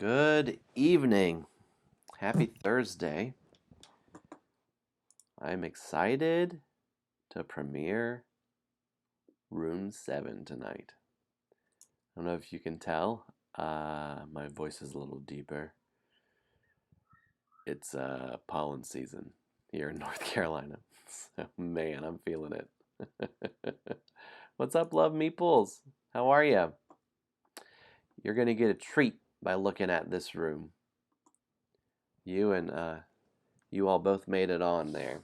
Good evening. Happy Thursday. I'm excited to premiere Room 7 tonight. I don't know if you can tell, my voice is a little deeper. It's pollen season here in North Carolina. So, man, I'm feeling it. What's up, Love Meeples? How are you? You're going to get a treat by looking at this room. You and you all both made it on there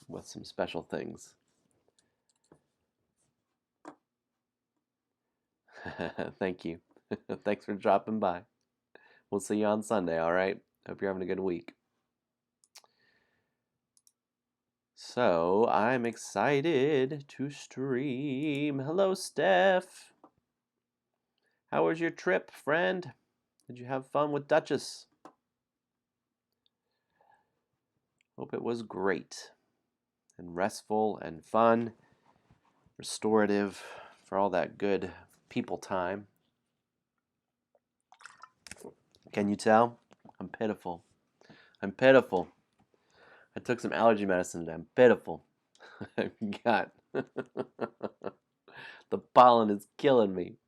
with some special things. Thank you. Thanks for dropping by. We'll see you on Sunday, all right? Hope you're having a good week. So, I'm excited to stream. Hello, Steph. How was your trip, friend? Did you have fun with Duchess? Hope it was great and restful and fun, restorative for all that good people time. Can you tell? I'm pitiful. I'm pitiful. I took some allergy medicine and I'm pitiful. God. The pollen is killing me.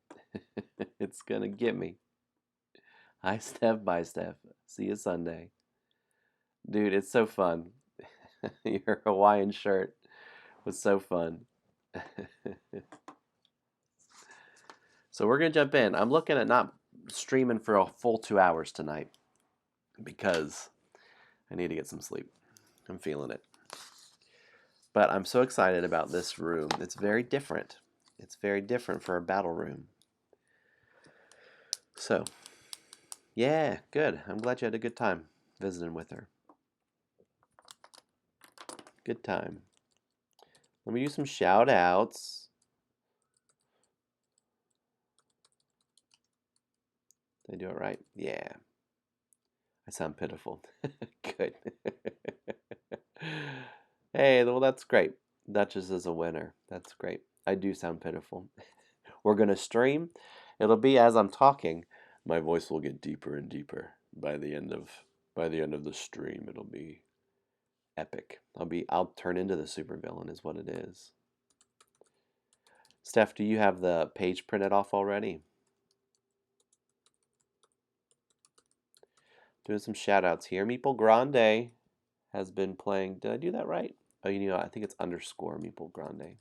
It's gonna get me. Hi, Steph. Bye, Steph. See you Sunday. Dude, it's so fun. Your Hawaiian shirt was so fun. So we're gonna jump in. I'm looking at not streaming for a full 2 hours tonight because I need to get some sleep. I'm feeling it. But I'm so excited about this room. It's very different. It's very different for a battle room. So, yeah, good. I'm glad you had a good time visiting with her. Good time. Let me do some shout outs. Did I do it right? Yeah. I sound pitiful. Good. Hey, well, that's great. Duchess is a winner. That's great. I do sound pitiful. We're going to stream. It'll be as I'm talking. My voice will get deeper and deeper by the end of the stream. It'll be epic. I'll turn into the supervillain is what it is. Steph, do you have the page printed off already? Doing some shout outs here. Meeple Grande has been playing. Did I do that right? Oh, you know, I think it's underscore Meeple Grande.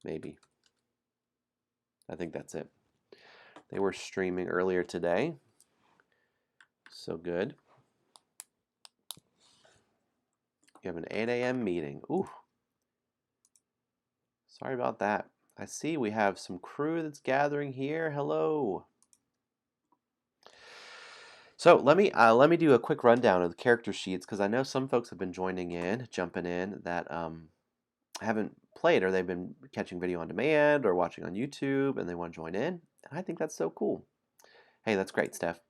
Maybe. I think that's it. They were streaming earlier today. So good. You have an 8 a.m. meeting. Ooh. Sorry about that. I see we have some crew that's gathering here. Hello. So let me do a quick rundown of the character sheets because I know some folks have been joining in, jumping in that haven't played or they've been catching video on demand or watching on YouTube and they want to join in. And I think that's so cool. Hey, that's great, Steph.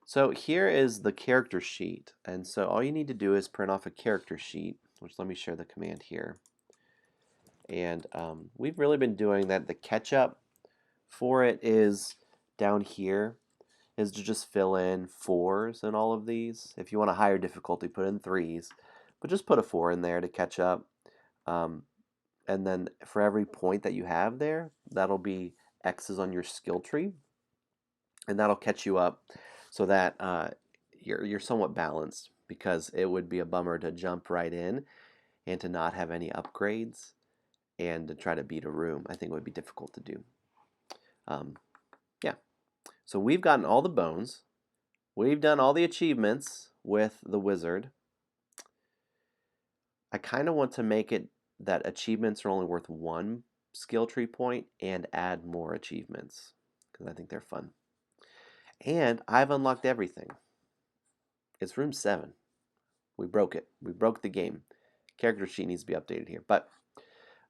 So here is the character sheet. And so all you need to do is print off a character sheet, which let me share the command here. And we've really been doing that. The catch-up for it is down here, is to just fill in 4s in all of these. If you want a higher difficulty, put in 3s. But just put a 4 in there to catch up. And then for every point that you have there, that'll be X's on your skill tree. And that'll catch you up so that you're somewhat balanced, because it would be a bummer to jump right in and to not have any upgrades and to try to beat a room. I think it would be difficult to do. Yeah. So we've gotten all the bones. We've done all the achievements with the wizard. I kind of want to make it that achievements are only worth 1 skill tree point and add more achievements because I think they're fun. And I've unlocked everything. It's room 7. We broke it. We broke the game. Character sheet needs to be updated here. But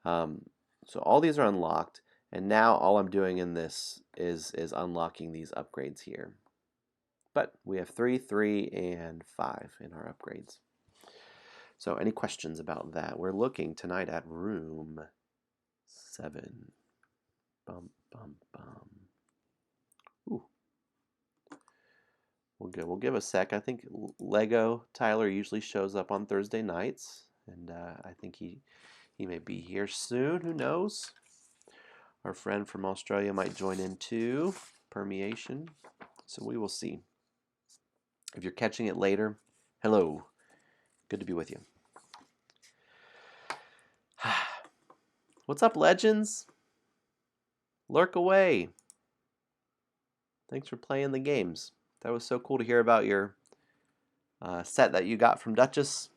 so all these are unlocked, and now all I'm doing in this is unlocking these upgrades here. But we have 3, 3, and 5 in our upgrades. So any questions about that? We're looking tonight at room 7. Bum, bum, bum. We'll give a sec. I think Lego Tyler usually shows up on Thursday nights, and I think he may be here soon. Who knows? Our friend from Australia might join in too. Permeation. So we will see. If you're catching it later, hello. Good to be with you. What's up, legends? Lurk away. Thanks for playing the games. That was so cool to hear about your set that you got from Duchess.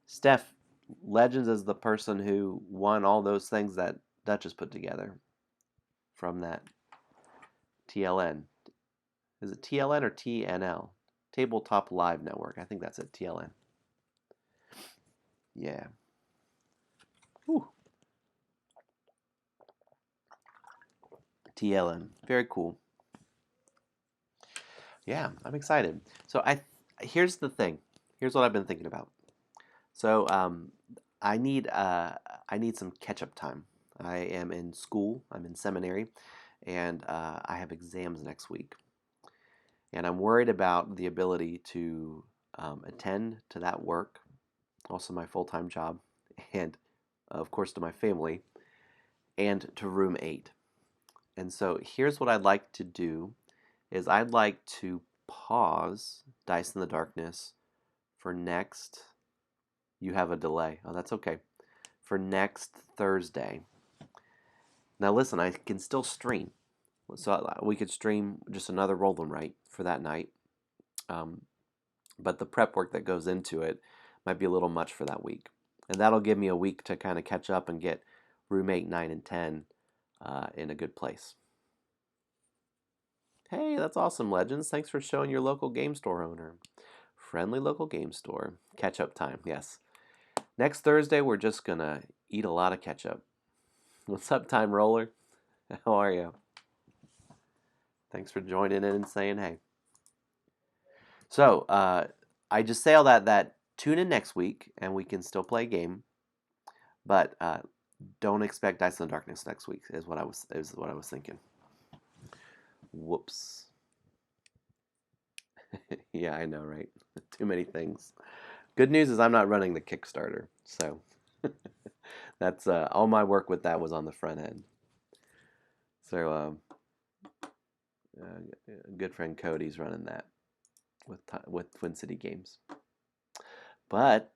Steph, Legends is the person who won all those things that Duchess put together from that TLN. Is it TLN or TNL? Tabletop Live Network. I think that's it, TLN. Yeah. Whew. TLN. Very cool. Yeah, I'm excited. So here's the thing. Here's what I've been thinking about. So I need some catch-up time. I am in school. I'm in seminary, and I have exams next week. And I'm worried about the ability to attend to that work, also my full-time job, and of course to my family, and to room 8. And so here's what I'd like to do is I'd like to pause Dice in the Darkness for next, you have a delay. Oh, that's okay. For next Thursday. Now listen, I can still stream. So we could stream just another Roll and Write for that night. But the prep work that goes into it might be a little much for that week. And that'll give me a week to kind of catch up and get room 8, 9, and 10 in a good place. Hey, that's awesome, Legends. Thanks for showing your local game store owner. Friendly local game store. Catch-up time, yes. Next Thursday, we're just going to eat a lot of ketchup. What's up, Time Roller? How are you? Thanks for joining in and saying hey. So, I just say all that tune in next week, and we can still play a game. But don't expect Dice in the Darkness next week, is what I was thinking. Whoops. Yeah, I know, right? Too many things. Good news is I'm not running the Kickstarter, so that's all my work with that was on the front end. So good friend Cody's running that with Twin City Games. But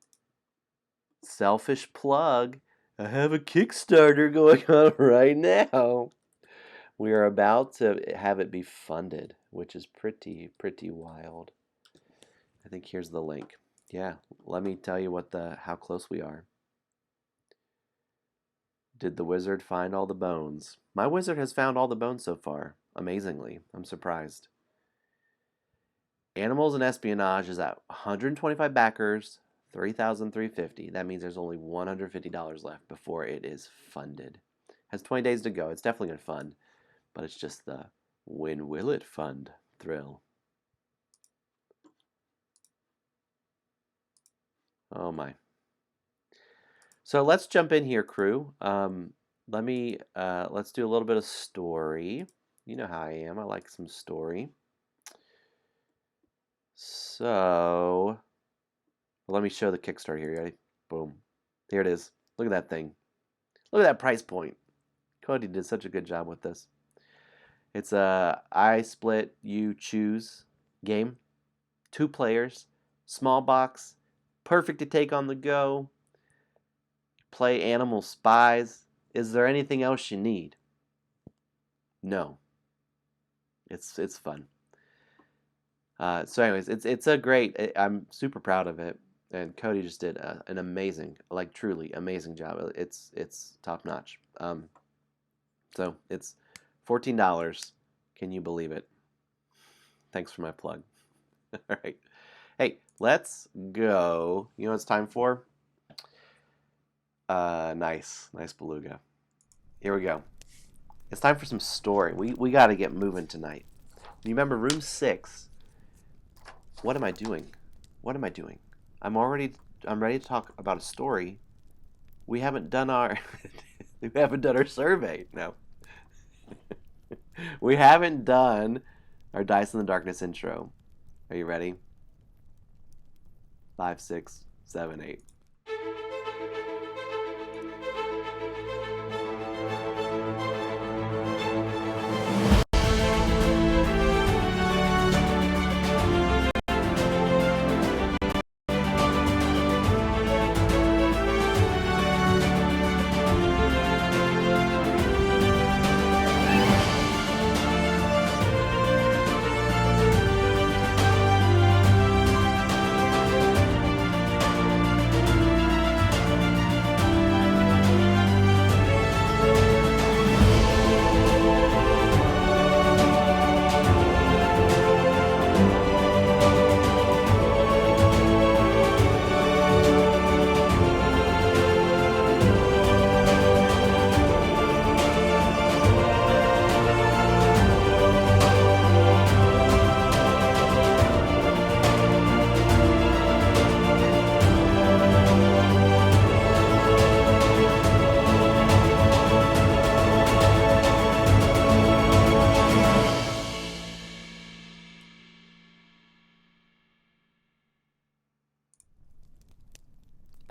selfish plug, I have a Kickstarter going on right now. We are about to have it be funded, which is pretty wild. I think here's the link. Yeah, let me tell you how close we are. Did the wizard find all the bones? My wizard has found all the bones so far. Amazingly, I'm surprised. Animals and Espionage is at 125 backers, 3,350. That means there's only $150 left before it is funded. Has 20 days to go. It's definitely going to fund, but it's just the when will it fund thrill. Oh my. So let's jump in here, crew. Let's do a little bit of story. You know how I am. I like some story. So let me show the Kickstarter here. Ready? Boom. Here it is. Look at that thing. Look at that price point. Cody did such a good job with this. It's a I split you choose game. 2 players. Small box. Perfect to take on the go. Play animal spies. Is there anything else you need? No. It's fun. So anyways, it's a great. I'm super proud of it, and Cody just did an amazing, like truly amazing job. It's top notch. So it's $14. Can you believe it? Thanks for my plug. All right. Hey, let's go. You know what it's time for? Nice beluga. Here we go. It's time for some story. We got to get moving tonight. You remember room 6? What am I doing? I'm ready to talk about a story. We haven't done our survey. No. We haven't done our Dice in the Darkness intro. Are you ready? 5, 6, 7, 8.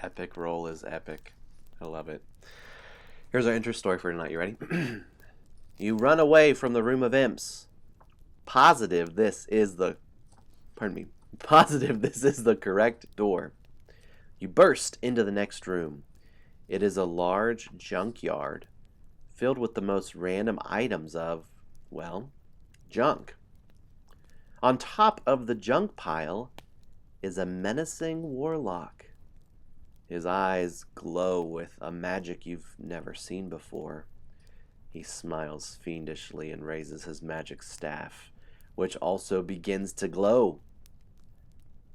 Epic roll is epic. I love it. Here's our intro story for tonight. You ready? You run away from the room of imps. Positive this is the correct door. You burst into the next room. It is a large junkyard filled with the most random items of, well, junk. On top of the junk pile is a menacing warlock. His eyes glow with a magic you've never seen before. He smiles fiendishly and raises his magic staff, which also begins to glow.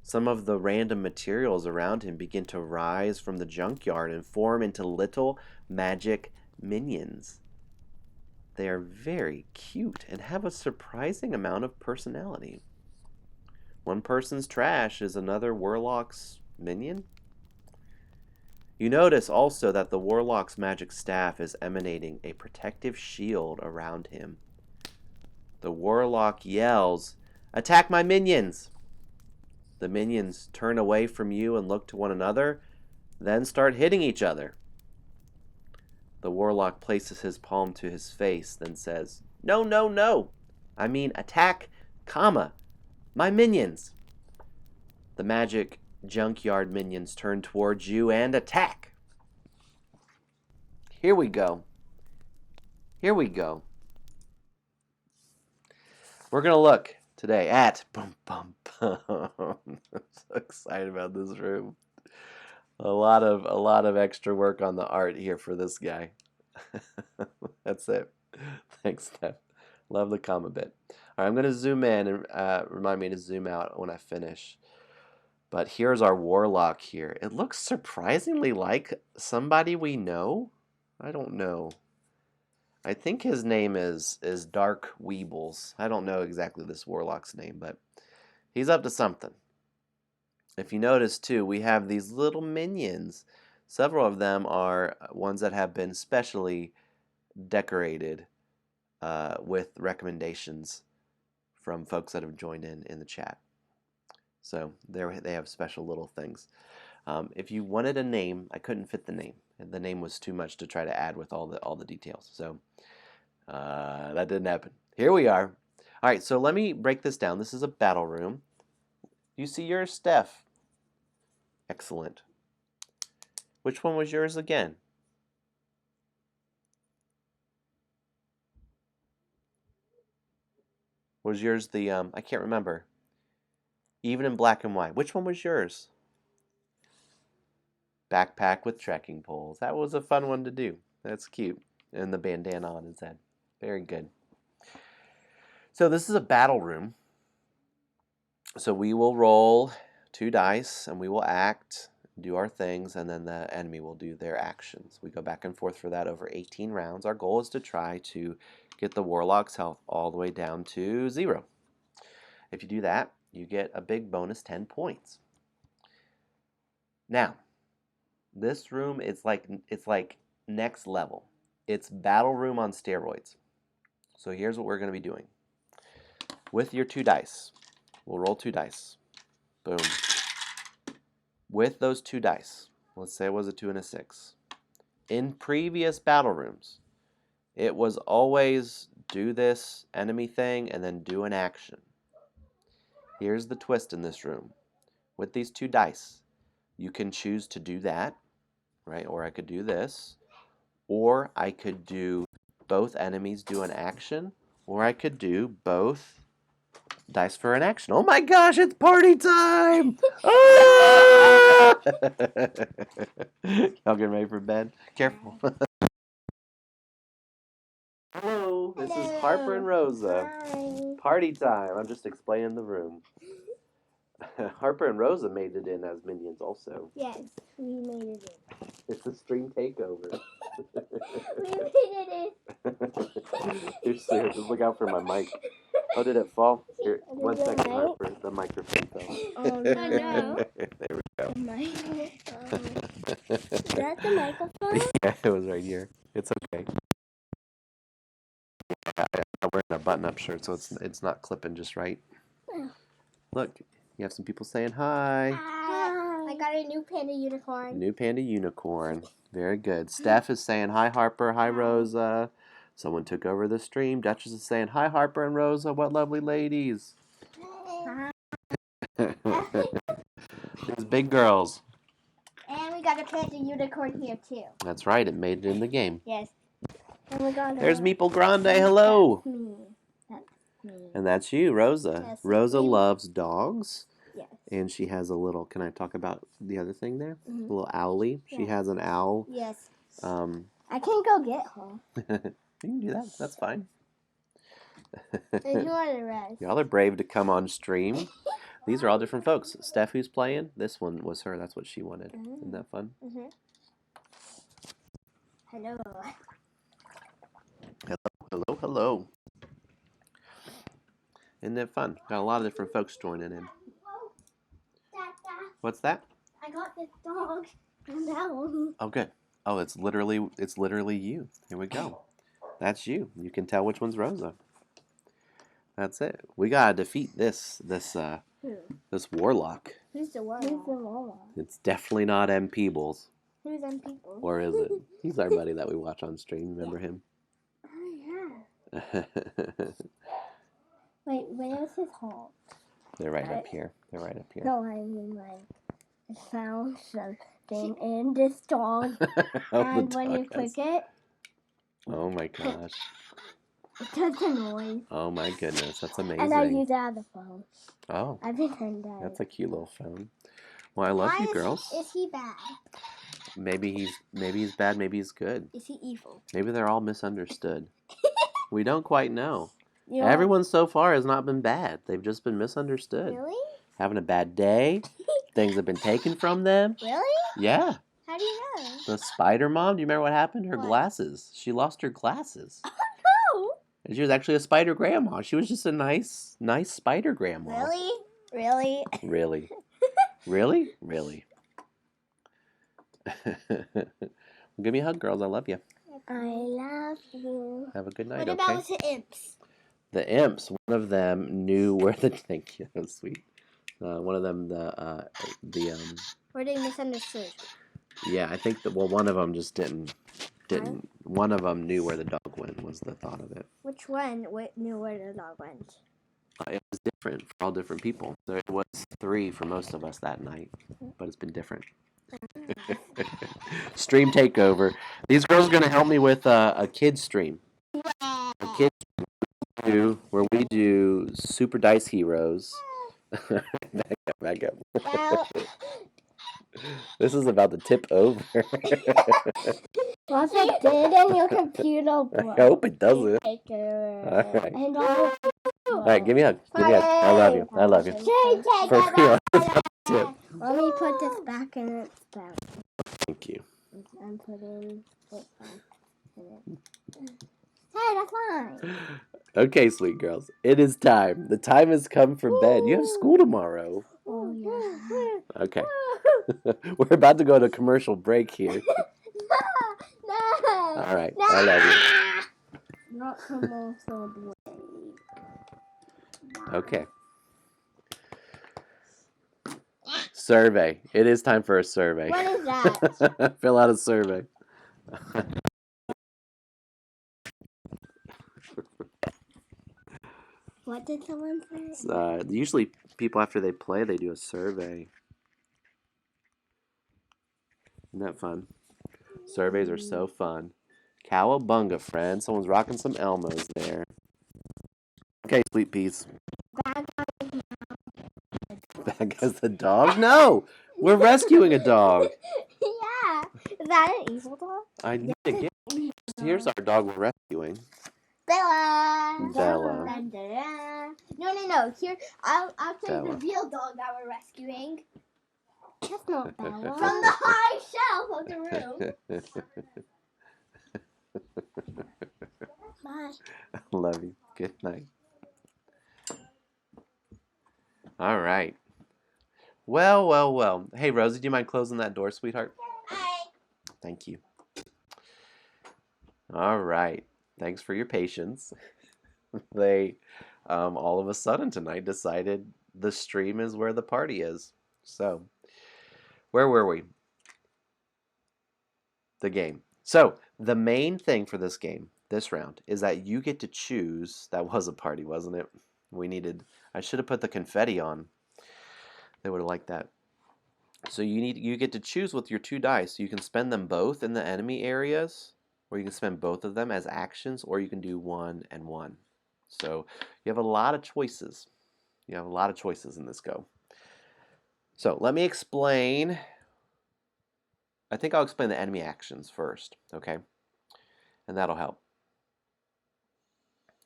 Some of the random materials around him begin to rise from the junkyard and form into little magic minions. They are very cute and have a surprising amount of personality. One person's trash is another warlock's minion. You notice also that the warlock's magic staff is emanating a protective shield around him. The warlock yells, "Attack my minions!" The minions turn away from you and look to one another, then start hitting each other. The warlock places his palm to his face, then says, "No, no, no! I mean attack, my minions!" The magic junkyard minions turn towards you and attack. Here we go. We're going to look today at I'm so excited about this room. A lot of extra work on the art here for this guy. That's it. Thanks, Steph. Love the comma bit. All right, I'm going to zoom in and remind me to zoom out when I finish. But here's our warlock here. It looks surprisingly like somebody we know. I don't know. I think his name is Dark Weebles. I don't know exactly this warlock's name, but he's up to something. If you notice too, we have these little minions. Several of them are ones that have been specially decorated with recommendations from folks that have joined in the chat. So they have special little things. If you wanted a name, I couldn't fit the name. The name was too much to try to add with all the details. So that didn't happen. Here we are. All right, so let me break this down. This is a battle room. You see yours, Steph? Excellent. Which one was yours again? Was yours the, I can't remember. Even in black and white. Which one was yours? Backpack with trekking poles. That was a fun one to do. That's cute. And the bandana on his head. Very good. So this is a battle room. So we will roll 2 dice and we will act, do our things, and then the enemy will do their actions. We go back and forth for that over 18 rounds. Our goal is to try to get the warlock's health all the way down to 0. If you do that, you get a big bonus 10 points. Now, this room it's like next level. It's battle room on steroids. So here's what we're going to be doing. With your 2 dice, We'll roll 2 dice. Boom. With those 2 dice, let's say it was a 2 and a 6. In previous battle rooms, it was always do this enemy thing and then do an action. Here's the twist in this room. With these 2 dice, you can choose to do that, right? Or I could do this. Or I could do both enemies do an action. Or I could do both dice for an action. Oh my gosh, it's party time! Ah! Y'all getting ready for bed? Careful. Hello, this is Harper and Rosa. Hi. Party time. I'm just explaining the room. Harper and Rosa made it in as minions also. Yes, we made it in. It's a stream takeover. We made it You're serious. Just look out for my mic. Oh, did it fall? Here, Did 1 your second, mic? Harper. The microphone fell. Oh, no. There we go. The microphone. Is that the microphone? Yeah, it was right here. It's okay. I'm wearing a button-up shirt, so it's not clipping just right. Oh. Look, you have some people saying hi. I got a new panda unicorn. New panda unicorn. Very good. Steph is saying hi, Harper. Hi, Rosa. Someone took over the stream. Duchess is saying hi, Harper and Rosa. What lovely ladies. Hi. These big girls. And we got a panda unicorn here, too. That's right. It made it in the game. Yes. And we got There's Meeple Grande. Hello. That's me. That's me. And that's you, Rosa. Yes, Rosa you. loves dogs. Yes. And she has a little, can I talk about the other thing there? Mhm. A little owlie. She Yeah. has an owl. Yes. I can go get her. You can do that. That's fine. And who are the rest? Y'all are brave to come on stream. These are all different folks. Steph, who's playing? This one was her. That's what she wanted. Isn't that fun? Mm-hmm. Hello. Hello, hello. Isn't it fun? Got a lot of different folks joining in. What's that? I got this dog and that one. Oh, good. Oh, it's literally you. Here we go. That's you. You can tell which one's Rosa. That's it. We gotta defeat this warlock. Who's the warlock? It's definitely not M. Peebles. Who's them people? Or is it? He's our buddy that we watch on stream. Remember him? Oh, yeah. Wait, where is his hole? They're right up here. They're right up here. No, I mean, like, it found something in this dog. Oh, And the when you dog click has- it, Oh my gosh. it does a noise. Oh my goodness. That's amazing. And I use that as a phone. Oh, I pretend that. that's a cute little phone. Well, I love you girls. Is he bad? Maybe he's bad, maybe he's good. Is he evil? Maybe they're all misunderstood. We don't quite know. You know, Everyone so far has not been bad. They've just been misunderstood. Really? Having a bad day. Things have been taken from them. Really? Yeah. How do you know? The spider mom, do you remember what happened? Her What? glasses. She lost her glasses. No. And she was actually a spider grandma. She was just a nice spider grandma. Really? Really? Really? Really? Really? Give me a hug, girls. I love you. I love you. Have a good night, What okay? about the imps? The imps, one of them knew where the... Thank you, that was sweet. One of them, Were they misunderstood? yeah, I think that, well, one of them just didn't, one of them knew where the dog went, was the thought of it. Which one knew where the dog went? It was different for all different people. There was 3 for most of us that night, but it's been different. Stream takeover. These girls are going to help me with a kid stream. A kid stream where we do Super Dice Heroes. back up. This is about to tip over. What's it did in your computer? I hope it doesn't. Alright. All right, give me a hug. Give me a hug. I love you. I love you. For real. Tip. Let me put this back in its bag. Thank you. I'm putting it back in it. Hey, that's fine. Okay, sweet girls. It is time. The time has come for bed. You have school tomorrow. Oh, yeah. Okay. We're about to go to commercial break here. No. All right. I love you. Not commercial break. Okay. Survey. It is time for a survey. What is that? Fill out a survey. What did someone say? Usually people, after they play, they do a survey. Isn't that fun? Surveys are so fun. Cowabunga, friend. Someone's rocking some Elmos there. Okay, sweet peas. Bad guy's the dog? No! We're rescuing a dog. Yeah. Is that an evil dog? I need to get. Here's our dog we're rescuing. Bella. Bella. Dun, dun, dun. No. Here, I'll tell you the Bella. real dog that we're rescuing. That's not Bella. From the high shelf of the room. Bye. Love you. Good night. All right. Well. Hey, Rosie, do you mind closing that door, sweetheart? Hi. Thank you. All right. Thanks for your patience. They, all of a sudden tonight, decided the stream is where the party is. So, where were we? The game. So, the main thing for this game, this round, is that you get to choose. That was a party, wasn't it? I should have put the confetti on. They would have liked that. So you get to choose with your 2 dice. You can spend them both in the enemy areas, or you can spend both of them as actions, or you can do 1 and 1. So you have a lot of choices. You have a lot of choices in this go. So let me explain. I think I'll explain the enemy actions first, okay? And that'll help.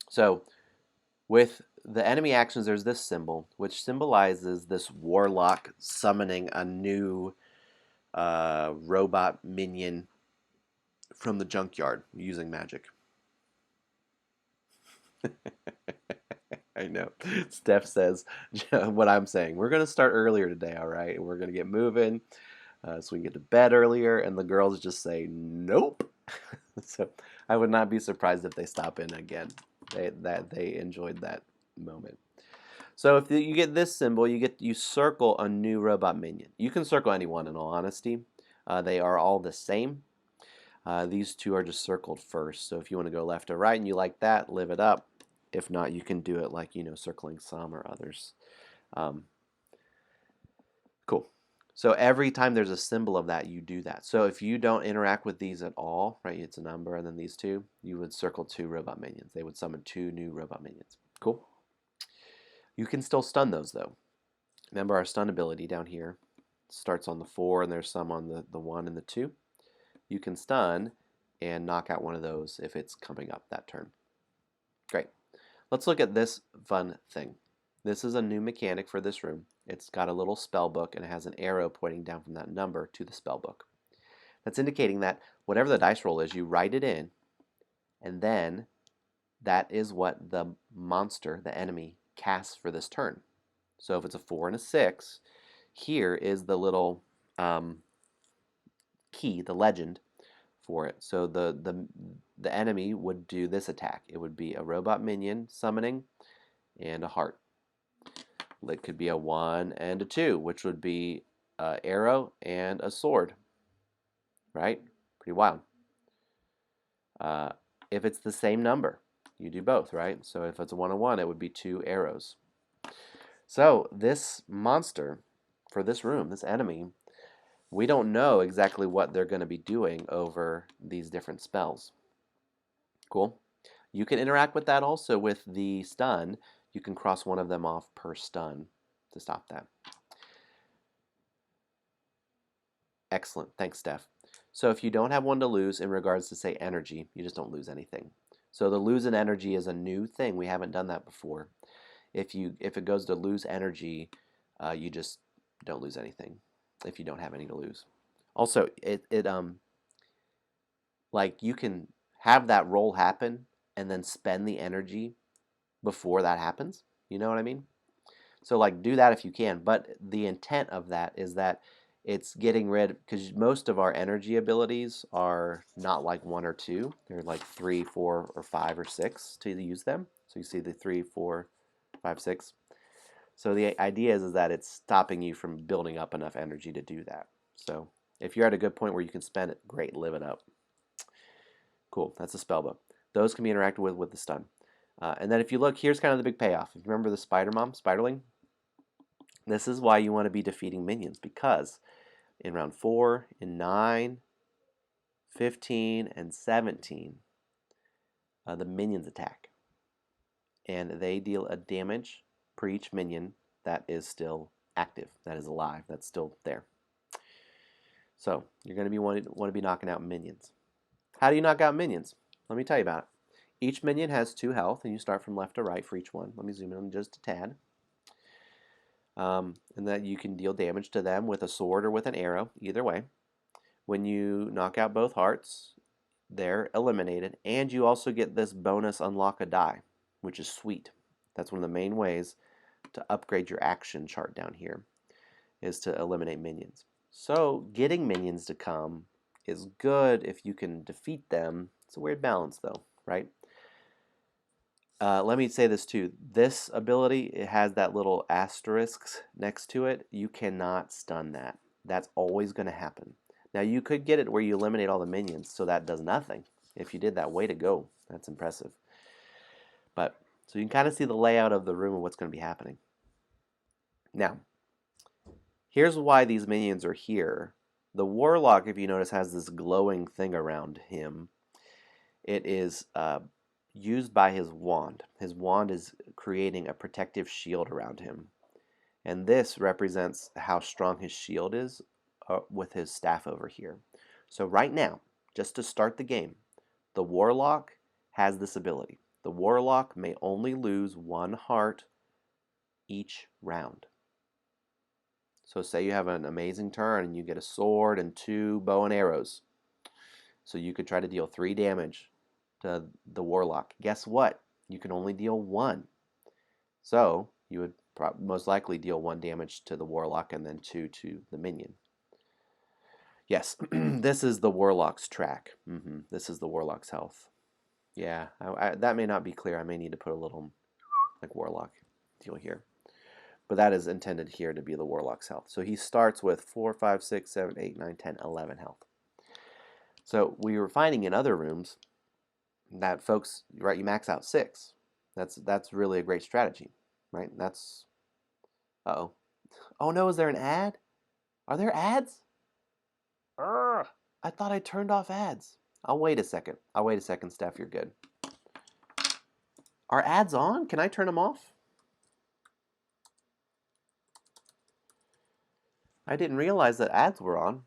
So with the enemy actions, there's this symbol, which symbolizes this warlock summoning a new robot minion from the junkyard using magic. I know. Steph says what I'm saying. We're going to start earlier today, all right? We're going to get moving so we can get to bed earlier. And the girls just say, nope. So I would not be surprised if they stop in again. They enjoyed that moment. So if you get this symbol, you circle a new robot minion. You can circle anyone, in all honesty. They are all the same. These 2 are just circled first. So if you want to go left or right and you like that, live it up. If not, you can do it like, circling some or others. Cool. So every time there's a symbol of that, you do that. So if you don't interact with these at all, right, it's a number and then these 2, you would circle 2 robot minions. They would summon 2 new robot minions. Cool. You can still stun those, though. Remember our stun ability down here starts on the 4, and there's some on the 1 and the 2. You can stun and knock out one of those if it's coming up that turn. Great. Let's look at this fun thing. This is a new mechanic for this room. It's got a little spell book and it has an arrow pointing down from that number to the spell book. That's indicating that whatever the dice roll is, you write it in, and then that is what the monster, the enemy, casts for this turn. So if it's a 4 and a 6, here is the little key, the legend for it. So the enemy would do this attack. It would be a robot minion summoning and a heart. It could be a 1 and a 2, which would be an arrow and a sword. Right? Pretty wild. If it's the same number, you do both, right? So if it's a 1 and 1, it would be 2 arrows. So this monster for this room, this enemy, we don't know exactly what they're going to be doing over these different spells. Cool. You can interact with that also with the stun. You can cross one of them off per stun to stop that. Excellent. Thanks, Steph. So if you don't have one to lose in regards to, say, energy, you just don't lose anything. So the lose in energy is a new thing. We haven't done that before. If it goes to lose energy, you just don't lose anything if you don't have any to lose. Also, like you can have that roll happen and then spend the energy before that happens. You know what I mean? So like do that if you can. But the intent of that is that it's getting rid, because most of our energy abilities are not like 1 or 2. They're like 3, 4, or 5 or 6 to use them. So you see the 3, 4, 5, 6. So the idea is that it's stopping you from building up enough energy to do that. So if you're at a good point where you can spend it, great, live it up. Cool, that's a spell book. Those can be interacted with the stun. And then if you look, here's kind of the big payoff. If you remember the Spider Mom, Spiderling, this is why you want to be defeating minions, because in round 4, in 9, 15, and 17, the minions attack. And they deal a damage per each minion that is still active, that is alive, that's still there. So you're going to want to be knocking out minions. How do you knock out minions? Let me tell you about it. Each minion has 2 health, and you start from left to right for each one. Let me zoom in just a tad. And that you can deal damage to them with a sword or with an arrow, either way. When you knock out both hearts, they're eliminated, and you also get this bonus unlock a die, which is sweet. That's one of the main ways to upgrade your action chart down here, is to eliminate minions. So getting minions to come is good if you can defeat them. It's a weird balance though, right? Let me say this too. This ability, it has that little asterisk next to it. You cannot stun that. That's always going to happen. Now you could get it where you eliminate all the minions, so that does nothing. If you did that, way to go. That's impressive. But so you can kind of see the layout of the room and what's going to be happening. Now, here's why these minions are here. The Warlock, if you notice, has this glowing thing around him. It is used by his wand. His wand is creating a protective shield around him. And this represents how strong his shield is with his staff over here. So right now, just to start the game, the Warlock has this ability. The Warlock may only lose 1 heart each round. So say you have an amazing turn and you get a sword and 2 bow and arrows. So you could try to deal 3 damage to the Warlock. Guess what? You can only deal 1. So you would most likely deal 1 damage to the Warlock and then 2 to the minion. Yes, this is the Warlock's track. This is the Warlock's health. Yeah, that may not be clear. I may need to put a little like Warlock deal here. But that is intended here to be the Warlock's health. So he starts with 4, 5, 6, 7, 8, 9, 10, 11 health. So we were finding in other rooms that folks, right, you max out 6. That's really a great strategy, right? That's, uh-oh. Oh no, is there an ad? Are there ads? Urgh, I thought I turned off ads. I'll wait a second. Steph, you're good. Are ads on? Can I turn them off? I didn't realize that ads were on.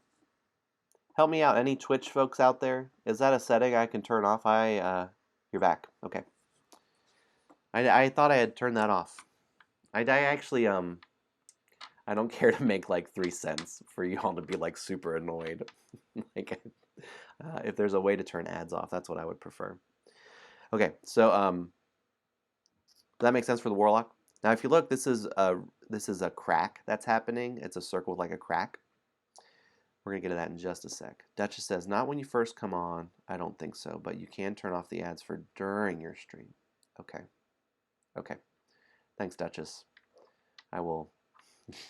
Help me out, any Twitch folks out there? Is that a setting I can turn off? You're back. Okay. I thought I had turned that off. I actually, I don't care to make like 3 cents for you all to be like super annoyed. Like, if there's a way to turn ads off, that's what I would prefer. Okay, so does that make sense for the Warlock? Now, if you look, this is a crack that's happening. It's a circle with like a crack. We're gonna get to that in just a sec. Duchess says, not when you first come on. I don't think so, but you can turn off the ads for during your stream. Okay. Okay. Thanks, Duchess. I will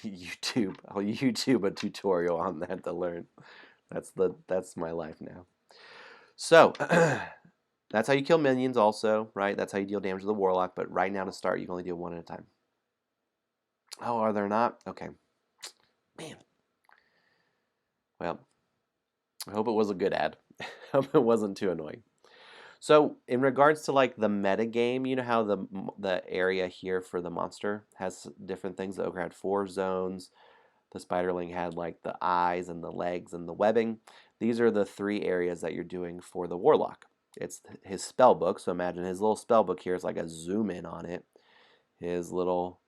I'll YouTube a tutorial on that to learn. That's my life now. So that's how you kill minions also, right? That's how you deal damage to the Warlock, but right now to start you can only deal 1 at a time. Oh, are there not? Okay. Man. Well, I hope it was a good ad. I hope it wasn't too annoying. So in regards to like the meta game, you know how the area here for the monster has different things. The ogre had 4 zones. The spiderling had like the eyes and the legs and the webbing. These are the 3 areas that you're doing for the Warlock. It's his spell book. So imagine his little spell book here is like a zoom in on it. His little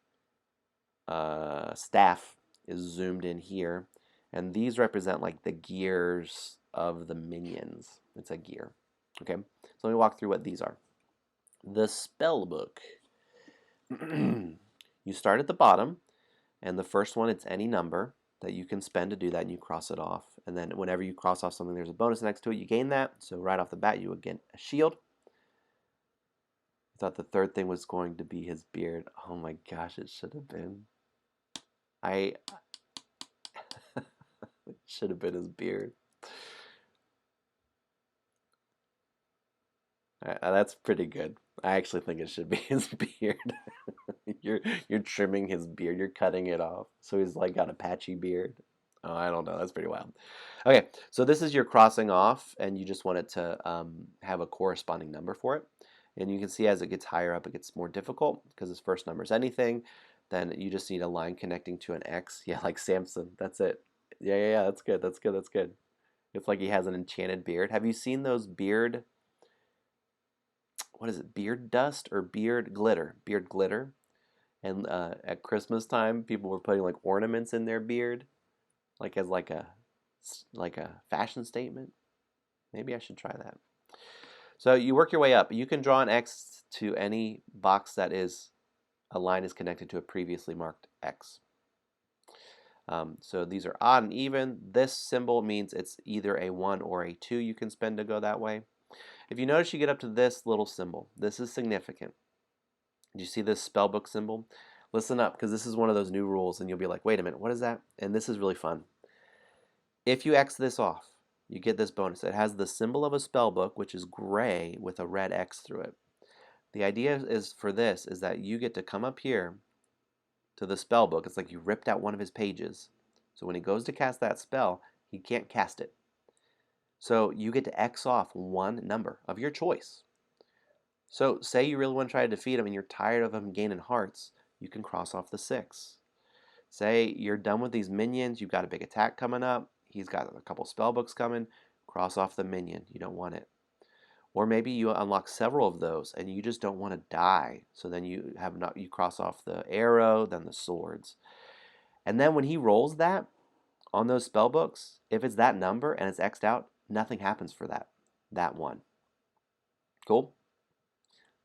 staff is zoomed in here. And these represent like the gears of the minions. It's a gear. Okay, so let me walk through what these are. The spell book. You start at the bottom, and the first one, it's any number that you can spend to do that, and you cross it off. And then whenever you cross off something, there's a bonus next to it. You gain that. So right off the bat, you would get a shield. I thought the third thing was going to be his beard. Oh my gosh, it should have been. I it should have been his beard. That's pretty good. I actually think it should be his beard. You're trimming his beard. You're cutting it off. So he's like got a patchy beard. Oh, I don't know. That's pretty wild. Okay, so this is your crossing off, and you just want it to have a corresponding number for it. And you can see as it gets higher up, it gets more difficult because his first number is anything. Then you just need a line connecting to an X. Yeah, like Samson. That's it. Yeah. That's good. That's good. That's good. It's like he has an enchanted beard. Have you seen those beard? What is it? Beard dust or beard glitter? Beard glitter. And at Christmas time, people were putting like ornaments in their beard, like as like a fashion statement. Maybe I should try that. So you work your way up. You can draw an X to any box that is a line is connected to a previously marked X. So these are odd and even. This symbol means it's either a 1 or a 2 you can spend to go that way. If you notice you get up to this little symbol, this is significant. Do you see this spellbook symbol? Listen up, because this is one of those new rules, and you'll be like, wait a minute, what is that? And this is really fun. If you X this off, you get this bonus. It has the symbol of a spellbook, which is gray with a red X through it. The idea is for this is that you get to come up here to the spellbook. It's like you ripped out one of his pages. So when he goes to cast that spell, he can't cast it. So you get to X off one number of your choice. So say you really want to try to defeat him and you're tired of him gaining hearts, you can cross off the 6. Say you're done with these minions, you've got a big attack coming up, he's got a couple spell books coming, cross off the minion, you don't want it. Or maybe you unlock several of those and you just don't want to die, so then you cross off the arrow, then the swords. And then when he rolls that on those spell books, if it's that number and it's X'd out, nothing happens for that one. Cool?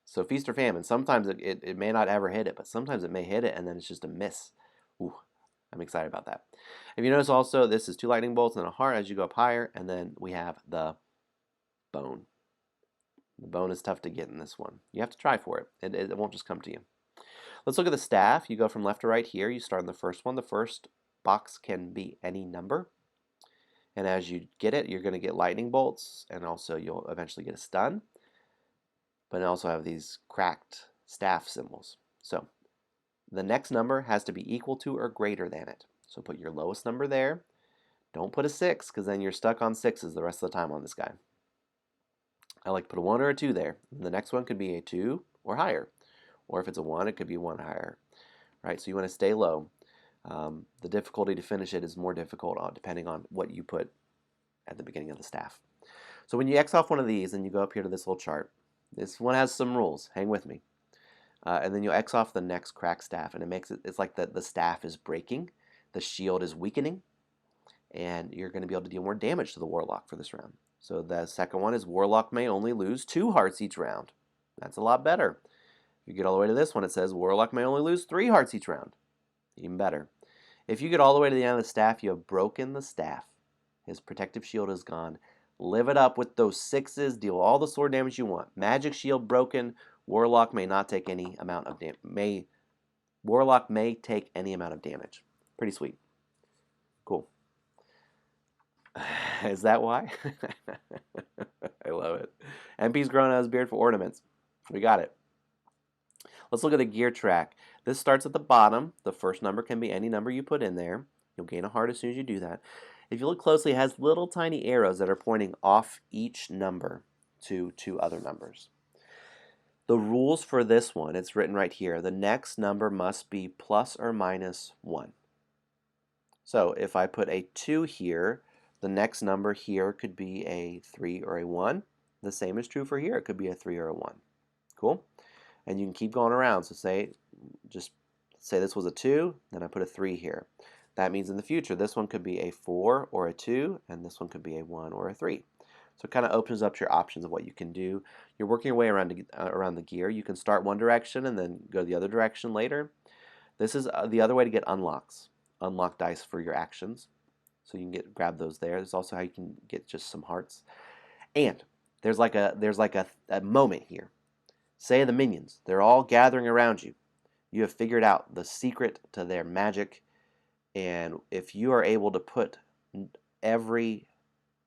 So feast or famine. Sometimes it may not ever hit it, but sometimes it may hit it and then it's just a miss. Ooh, I'm excited about that. If you notice also, this is 2 lightning bolts and a heart as you go up higher, and then we have the bone. The bone is tough to get in this one. You have to try for it. It won't just come to you. Let's look at the staff. You go from left to right here. You start in the first one. The first box can be any number. And as you get it, you're going to get lightning bolts, and also you'll eventually get a stun. But also have these cracked staff symbols. So the next number has to be equal to or greater than it. So put your lowest number there. Don't put a 6, because then you're stuck on 6s the rest of the time on this guy. I like to put a 1 or a 2 there. And the next one could be a 2 or higher. Or if it's a 1, it could be 1 higher. Right? So you want to stay low. The difficulty to finish it is more difficult depending on what you put at the beginning of the staff. So when you X off one of these and you go up here to this little chart, this one has some rules. Hang with me. And then you'll X off the next cracked staff, and it's like the staff is breaking, the shield is weakening, and you're going to be able to deal more damage to the warlock for this round. So the second one is warlock may only lose 2 hearts each round. That's a lot better. If you get all the way to this one, it says warlock may only lose 3 hearts each round. Even better. If you get all the way to the end of the staff, you have broken the staff. His protective shield is gone. Live it up with those 6s. Deal all the sword damage you want. Magic shield broken. Warlock may not take any amount of damage. Warlock may take any amount of damage. Pretty sweet. Cool. Is that why? I love it. MP's grown out his beard for ornaments. We got it. Let's look at the gear track. This starts at the bottom. The first number can be any number you put in there. You'll gain a heart as soon as you do that. If you look closely, it has little tiny arrows that are pointing off each number to 2 other numbers. The rules for this one, it's written right here. The next number must be plus or minus 1. So if I put a 2 here, the next number here could be a 3 or a 1. The same is true for here. It could be a 3 or a 1. Cool? And you can keep going around. So just say this was a 2, then I put a 3 here. That means in the future, this one could be a 4 or a 2, and this one could be a 1 or a 3. So it kind of opens up your options of what you can do. You're working your way around the gear. You can start one direction and then go the other direction later. This is the other way to get unlocks. Unlock dice for your actions. So you can grab those there. There's also how you can get just some hearts. And there's like a moment here. Say the minions. They're all gathering around you. You have figured out the secret to their magic, and if you are able to put every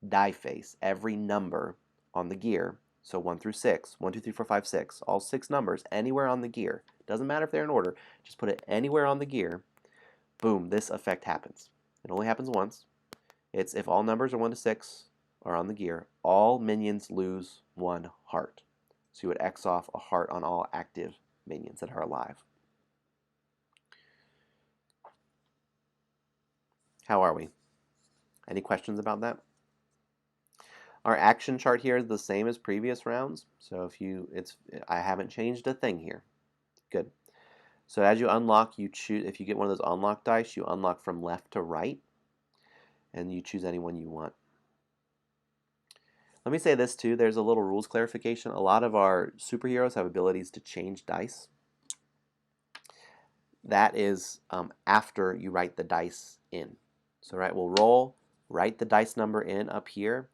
die face, every number on the gear, so 1 through 6, 1, 2, 3, 4, 5, 6, all 6 numbers, anywhere on the gear, doesn't matter if they're in order, just put it anywhere on the gear, boom, this effect happens. It only happens once. It's if all numbers are 1 to 6 are on the gear, all minions lose 1 heart. So you would X off a heart on all active minions that are alive. How are we? Any questions about that? Our action chart here is the same as previous rounds. So I haven't changed a thing here. Good. So as you unlock, you choose, if you get one of those unlock dice, you unlock from left to right, and you choose any one you want. Let me say this too, there's a little rules clarification. A lot of our superheroes have abilities to change dice. That is after you write the dice in. So we'll roll, write the dice number in up here,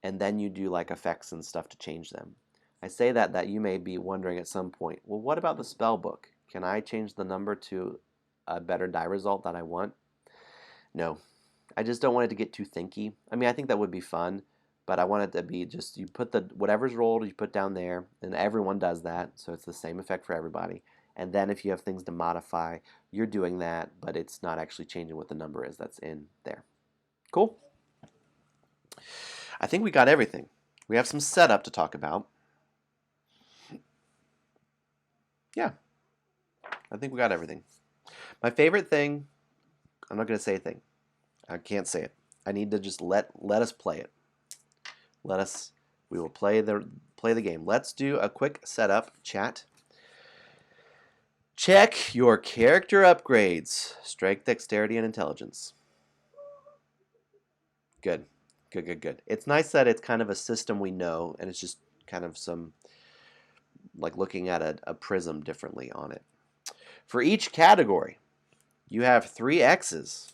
and then you do like effects and stuff to change them. I say that you may be wondering at some point, well, what about the spell book? Can I change the number to a better die result that I want? No, I just don't want it to get too thinky. I mean, I think that would be fun, but I want it to be just, you put whatever's rolled, you put down there, and everyone does that, so it's the same effect for everybody. And then if you have things to modify, you're doing that, but it's not actually changing what the number is that's in there. Cool? I think we got everything. We have some setup to talk about. Yeah, I think we got everything. My favorite thing, I'm not going to say a thing. I can't say it. I need to just let us play it. We will play the game. Let's do a quick setup chat. Check your character upgrades. Strength, dexterity, and intelligence. Good. Good. It's nice that it's kind of a system we know, and it's just kind of some, like looking at a prism differently on it. For each category, you have 3 X's.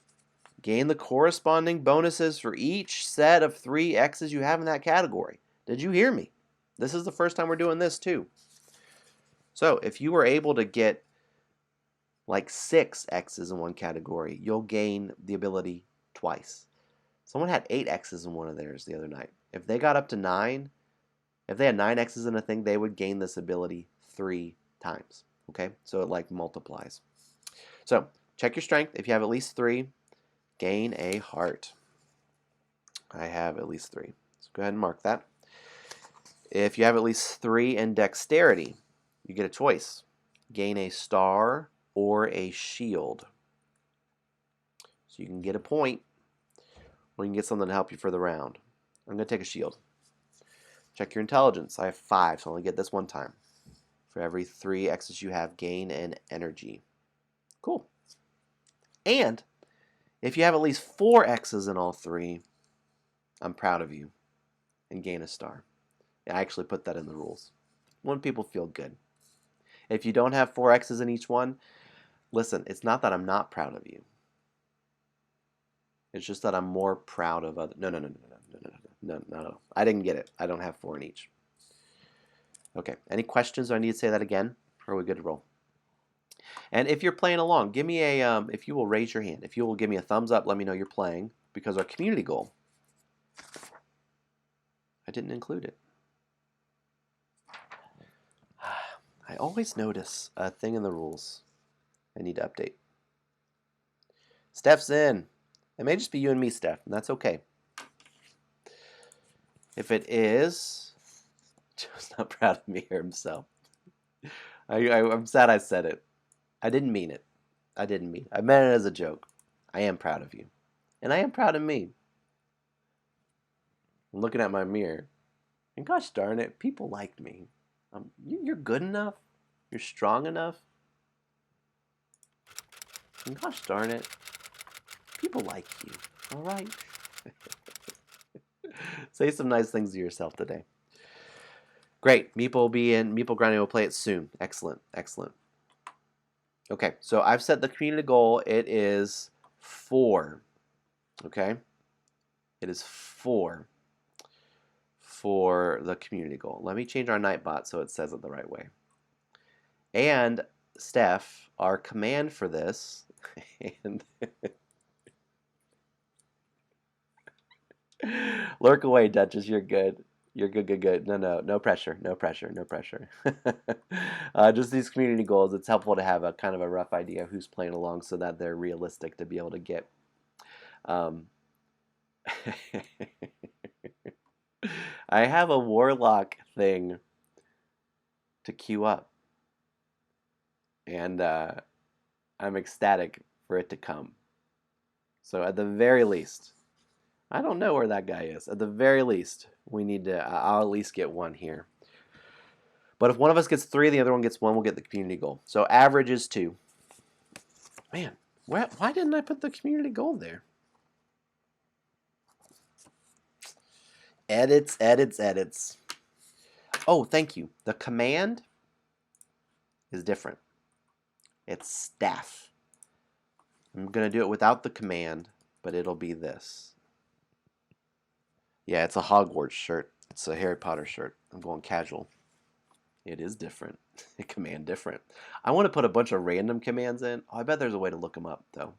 Gain the corresponding bonuses for each set of 3 X's you have in that category. Did you hear me? This is the first time we're doing this too. So if you were able to get like 6 X's in one category, you'll gain the ability twice. Someone had 8 X's in one of theirs the other night. If they got up to 9, if they had 9 X's in a thing, they would gain this ability 3 times. Okay, so it like multiplies. So check your strength. If you have at least 3, gain a heart. I have at least 3. So go ahead and mark that. If you have at least 3 in dexterity, you get a choice. Gain a star or a shield. So you can get a point, or you can get something to help you for the round. I'm going to take a shield. Check your intelligence. I have 5, so I only get this one time. For every 3 X's you have, gain an energy. Cool. And if you have at least 4 X's in all 3, I'm proud of you, and gain a star. I actually put that in the rules. Want people feel good. If you don't have 4 X's in each one, listen, it's not that I'm not proud of you. It's just that I'm more proud of other. No. I didn't get it. I don't have 4 in each. Okay. Any questions? Do I need to say that again? Or are we good to roll? And if you're playing along, give me a. If you will raise your hand, if you will give me a thumbs up, let me know you're playing, because our community goal. I didn't include it. I always notice a thing in the rules I need to update. Steph's in. It may just be you and me, Steph, and that's okay. If it is, Joe's not proud of me or himself. I'm sad I said it. I didn't mean it. I meant it as a joke. I am proud of you. And I am proud of me. I'm looking at my mirror. And gosh darn it, people liked me. You're good enough. You're strong enough. And gosh darn it, people like you. All right? Say some nice things to yourself today. Great. Meeple will be in. Meeple Grinding will play it soon. Excellent. Okay, so I've set the community goal. It is 4. Okay? It is 4. for the community goal. Let me change our Nightbot so it says it the right way. And Steph, our command for this, and lurk away, Duchess. You're good. You're good, good, good. No pressure, no pressure, no pressure. Just these community goals. It's helpful to have a kind of a rough idea of who's playing along, so that they're realistic to be able to get. Um, I have a warlock thing to queue up, and I'm ecstatic for it to come. So at the very least, I don't know where that guy is. At the very least, we need to. I'll at least get one here. But if one of us gets 3, the other one gets 1, we'll get the community goal. So average is 2. Man, why didn't I put the community goal there? Edits, edits, edits. Oh, thank you. The command is different. It's staff. I'm going to do it without the command, but it'll be this. Yeah, it's a Hogwarts shirt. It's a Harry Potter shirt. I'm going casual. It is different. Command different. I want to put a bunch of random commands in. Oh, I bet there's a way to look them up, though.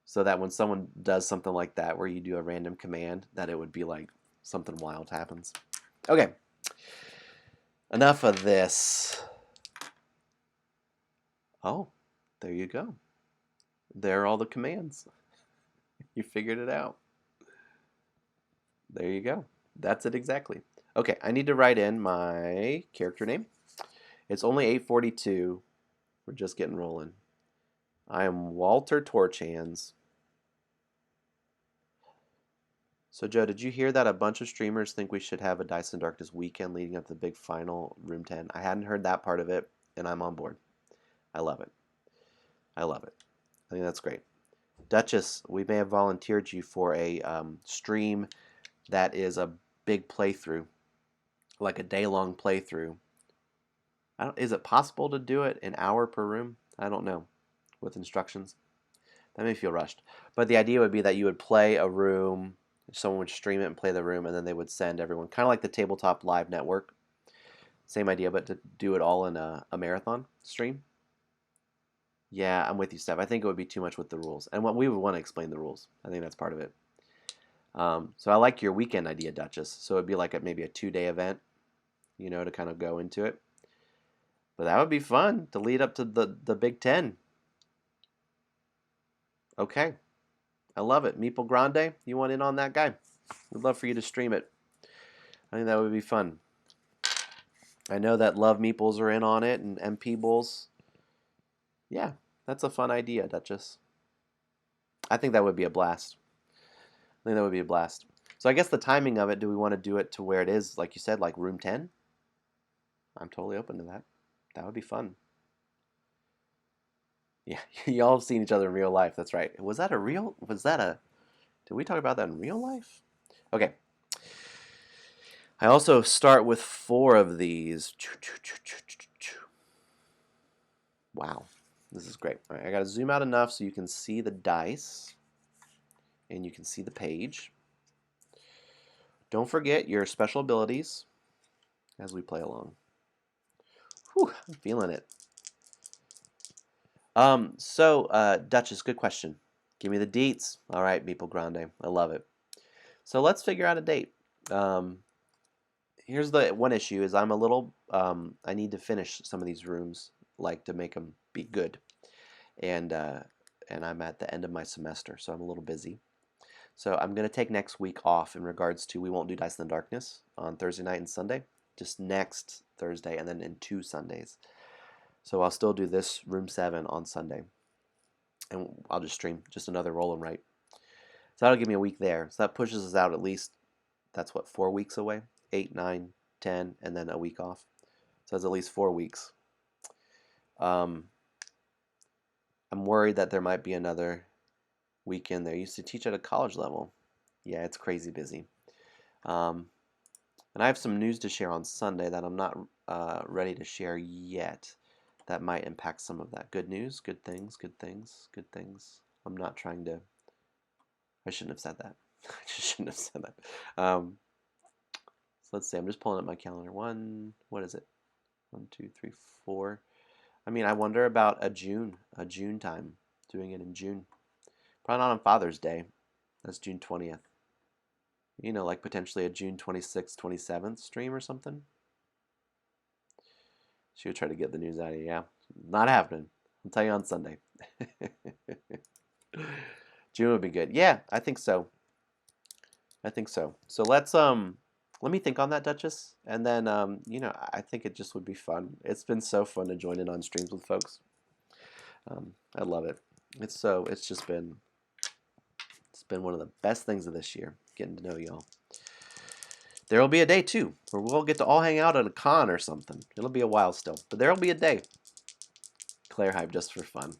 So that when someone does something like that, where you do a random command, that it would be like something wild happens. Okay. Enough of this. Oh, there you go. There are all the commands. You figured it out. There you go. That's it exactly. Okay, I need to write in my character name. It's only 8:42. We're just getting rolling. I am Walter Torchhands. So Joe, did you hear that a bunch of streamers think we should have a Dice and Darkness weekend leading up to the big final Room 10? I hadn't heard that part of it, and I'm on board. I love it. I love it. I think that's great. Duchess, we may have volunteered you for a stream that is a big playthrough, like a day-long playthrough. Is it possible to do it an hour per room? I don't know, with instructions. That may feel rushed. But the idea would be that you would play a room, someone would stream it and play the room, and then they would send everyone, kind of like the Tabletop Live Network. Same idea, but to do it all in a marathon stream. Yeah, I'm with you, Steph. I think it would be too much with the rules. And what we would want to explain the rules. I think that's part of it. So I like your weekend idea, Duchess. So it'd be like maybe a 2-day event, to kind of go into it. But that would be fun to lead up to the Big Ten. Okay. I love it. Meeple Grande, you want in on that guy? We'd love for you to stream it. I think that would be fun. I know that Love Meeples are in on it and MP Bulls. Yeah, that's a fun idea, Duchess. I think that would be a blast. I think that would be a blast. So I guess the timing of it, do we want to do it to where it is, like you said, like room 10? I'm totally open to that. That would be fun. Yeah, y'all have seen each other in real life. That's right. Was that did we talk about that in real life? Okay. I also start with 4 of these. Wow. This is great. All right, I got to zoom out enough so you can see the dice and you can see the page. Don't forget your special abilities as we play along. Whew, I'm feeling it. Duchess, good question. Give me the deets. All right, Meeple Grande. I love it. So let's figure out a date. Here's the one issue is I'm a little, I need to finish some of these rooms, like to make them be good. And I'm at the end of my semester, so I'm a little busy. So I'm going to take next week off in regards to, we won't do Dice in the Darkness on Thursday night and Sunday, just next Thursday and then in 2 Sundays. So I'll still do this room 7 on Sunday. And I'll just stream just another roll and write. So that'll give me a week there. So that pushes us out at least, that's what, 4 weeks away? 8, 9, 10, and then a week off. So that's at least 4 weeks. I'm worried that there might be another weekend there. I used to teach at a college level. Yeah, it's crazy busy. And I have some news to share on Sunday that I'm not ready to share yet. That might impact some of that. Good news, good things, good things, good things. I'm not trying to. I shouldn't have said that. I just shouldn't have said that. let's see. I'm just pulling up my calendar. What is it? 1, 2, 3, 4. I mean, I wonder about a June time, doing it in June. Probably not on Father's Day. That's June 20th. Like potentially a June 26th, 27th stream or something. She would try to get the news out of you. Yeah, not happening. I'll tell you on Sunday. June would be good. Yeah, I think so. So let me think on that, Duchess, and then I think it just would be fun. It's been so fun to join in on streams with folks. I love it. It's been one of the best things of this year, getting to know y'all. There will be a day too where we'll get to all hang out at a con or something. It'll be a while still, but there will be a day. Claire hype just for fun.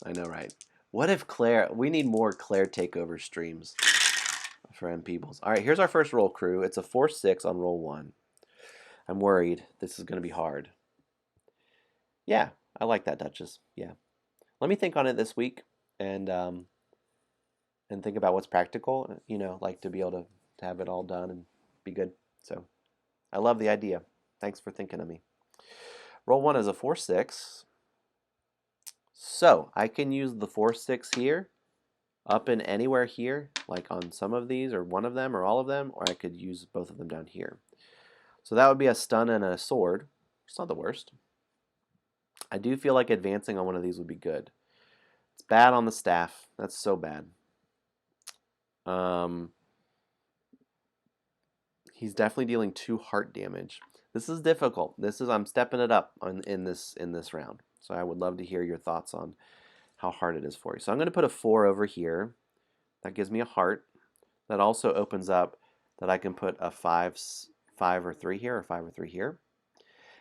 I know, right? What if Claire? We need more Claire takeover streams for M Peoples. All right, here's our first roll, crew. It's a 4-6 on roll 1. I'm worried this is going to be hard. Yeah, I like that, Duchess. Yeah, let me think on it this week and think about what's practical. Like to be able to have it all done and be good. So I love the idea. Thanks for thinking of me. Roll 1 is a 4-6. So I can use the 4-6 here, up and anywhere here, like on some of these, or one of them, or all of them, or I could use both of them down here. So that would be a stun and a sword. It's not the worst. I do feel like advancing on one of these would be good. It's bad on the staff. That's so bad. He's definitely dealing 2 heart damage. This is difficult. I'm stepping it up in this round. So I would love to hear your thoughts on how hard it is for you. So I'm going to put a 4 over here. That gives me a heart. That also opens up that I can put a 5 or 3 here, or 5 or 3 here.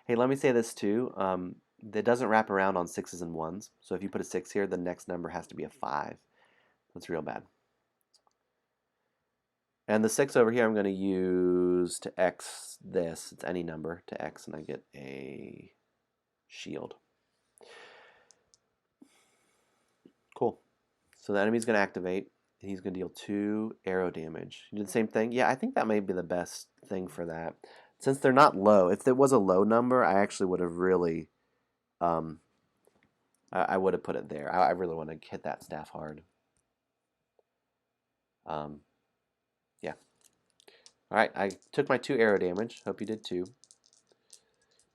Hey, let me say this too. That doesn't wrap around on 6s and 1s. So if you put a 6 here, the next number has to be a 5. That's real bad. And the 6 over here I'm going to use to X this. It's any number to X, and I get a shield. Cool. So the enemy's going to activate, and he's going to deal 2 arrow damage. You do the same thing? Yeah, I think that may be the best thing for that. Since they're not low, if it was a low number, I actually would have really, I would have put it there. I really want to hit that staff hard. Yeah. All right, I took my 2 arrow damage. Hope you did too.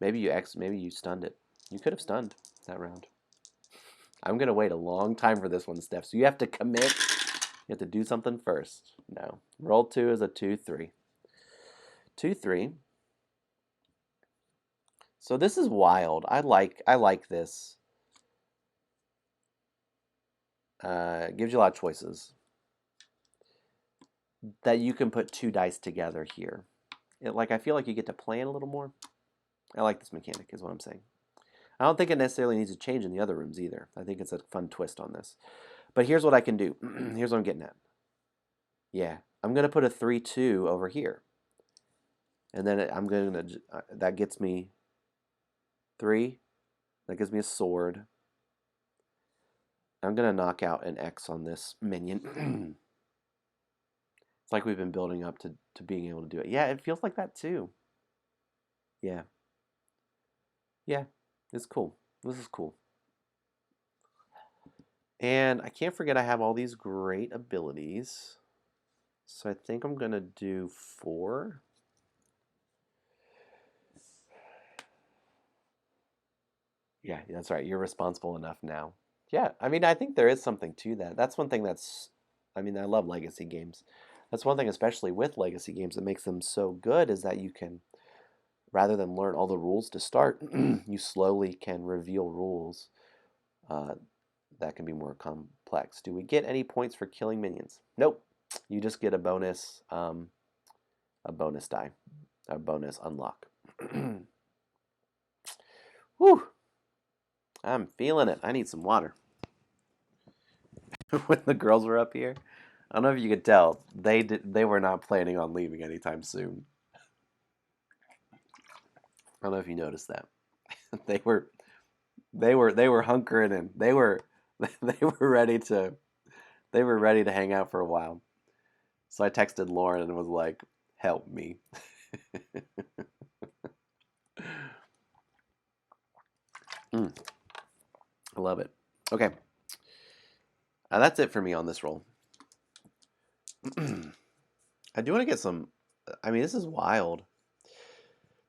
Maybe you stunned it. You could have stunned that round. I'm going to wait a long time for this one, Steph. So you have to commit. You have to do something first. No. Roll 2 is a 2-3. 2-3. So this is wild. I like this. It gives you a lot of choices. That you can put 2 dice together here. I feel like you get to plan a little more. I like this mechanic, is what I'm saying. I don't think it necessarily needs to change in the other rooms either. I think it's a fun twist on this. But here's what I can do. Here's what I'm getting at. Yeah, I'm going to put a 3-2 over here. And then I'm going to, that gets me 3. That gives me a sword. I'm going to knock out an X on this minion. It's like we've been building up to being able to do it. Yeah, it feels like that too. Yeah. Yeah, it's cool. This is cool. And I can't forget I have all these great abilities. So I think I'm going to do 4. Yeah, that's right. You're responsible enough now. Yeah, I mean, I think there is something to that. That's one thing I love legacy games. That's one thing, especially with legacy games, that makes them so good is that you can, rather than learn all the rules to start, you slowly can reveal rules that can be more complex. Do we get any points for killing minions? Nope. You just get a bonus die, a bonus unlock. Whew. I'm feeling it. I need some water. When the girls were up here, I don't know if you could tell, they were not planning on leaving anytime soon. I don't know if you noticed that. they were hunkering in. They were ready to hang out for a while. So I texted Lauren and was like, "Help me." Mm, I love it. Okay. That's it for me on this roll. I do want to get some. I mean, this is wild.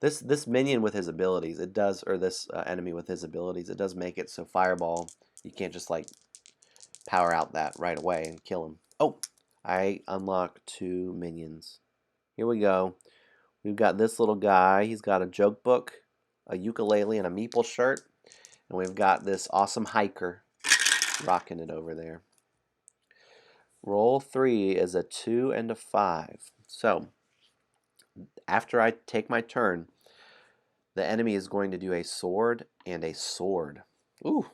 This minion with his abilities, it does, or this enemy with his abilities, it does make it so fireball. You can't just like power out that right away and kill him. Oh, I unlock 2 minions. Here we go. We've got this little guy. He's got a joke book, a ukulele, and a meeple shirt. And we've got this awesome hiker rocking it over there. Roll 3 is a 2 and a 5. So, after I take my turn, the enemy is going to do a sword and a sword. Ooh,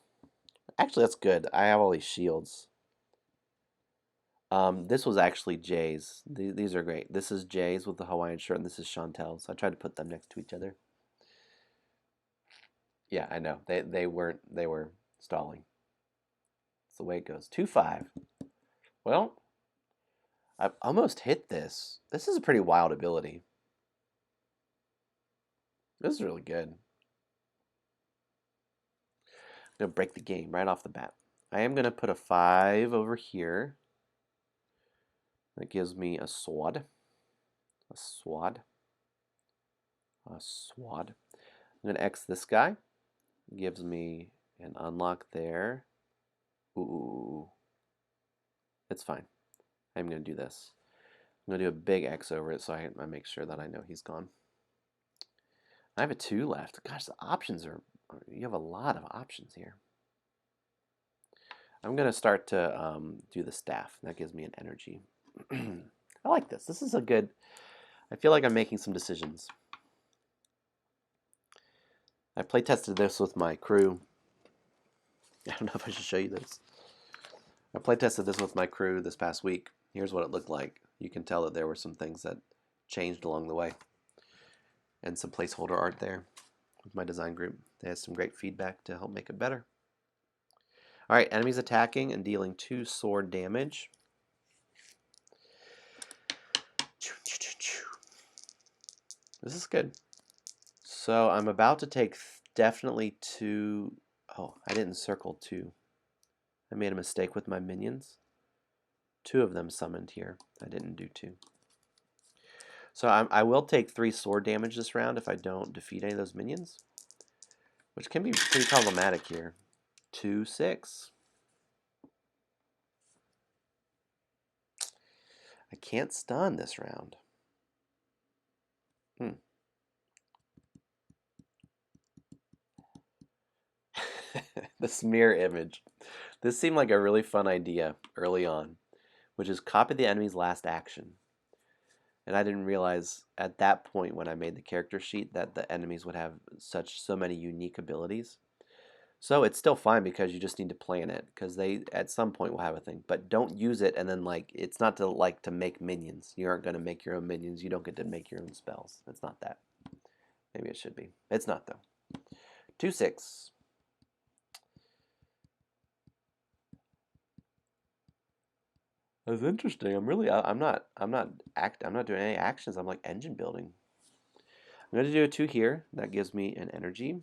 actually that's good. I have all these shields. This was actually Jay's. These are great. This is Jay's with the Hawaiian shirt, and this is Chantel's. I tried to put them next to each other. Yeah, I know. They weren't. They were stalling. That's the way it goes. 2-5. Well, I've almost hit this. This is a pretty wild ability. This is really good. I'm gonna break the game right off the bat. I am gonna put a 5 over here. That gives me a sword. A sword. A sword. I'm gonna X this guy. Gives me an unlock there. Ooh. It's fine. I'm gonna do this. I'm gonna do a big X over it so I make sure that I know he's gone. I have a 2 left. Gosh, the options are, you have a lot of options here. I'm gonna start to do the staff. That gives me an energy. I like this. This is a good, I feel like I'm making some decisions. I play tested this with my crew. I don't know if I should show you this. I play tested this with my crew this past week. Here's what it looked like. You can tell that there were some things that changed along the way. And some placeholder art there with my design group. They had some great feedback to help make it better. Alright, enemies attacking and dealing 2 sword damage. This is good. So I'm about to take definitely 2. Oh, I didn't circle 2. I made a mistake with my minions. 2 of them summoned here. I didn't do 2. So I will take 3 sword damage this round if I don't defeat any of those minions, which can be pretty problematic here. 2-6. I can't stun this round. The smear image. This seemed like a really fun idea early on, which is copy the enemy's last action. And I didn't realize at that point when I made the character sheet that the enemies would have so many unique abilities. So it's still fine because you just need to plan it because they at some point will have a thing. But don't use it and then like it's not to make minions. You aren't going to make your own minions. You don't get to make your own spells. It's not that. Maybe it should be. It's not though. 2-6. That's interesting. I'm not doing any actions. I'm like engine building. I'm going to do a 2 here. That gives me an energy.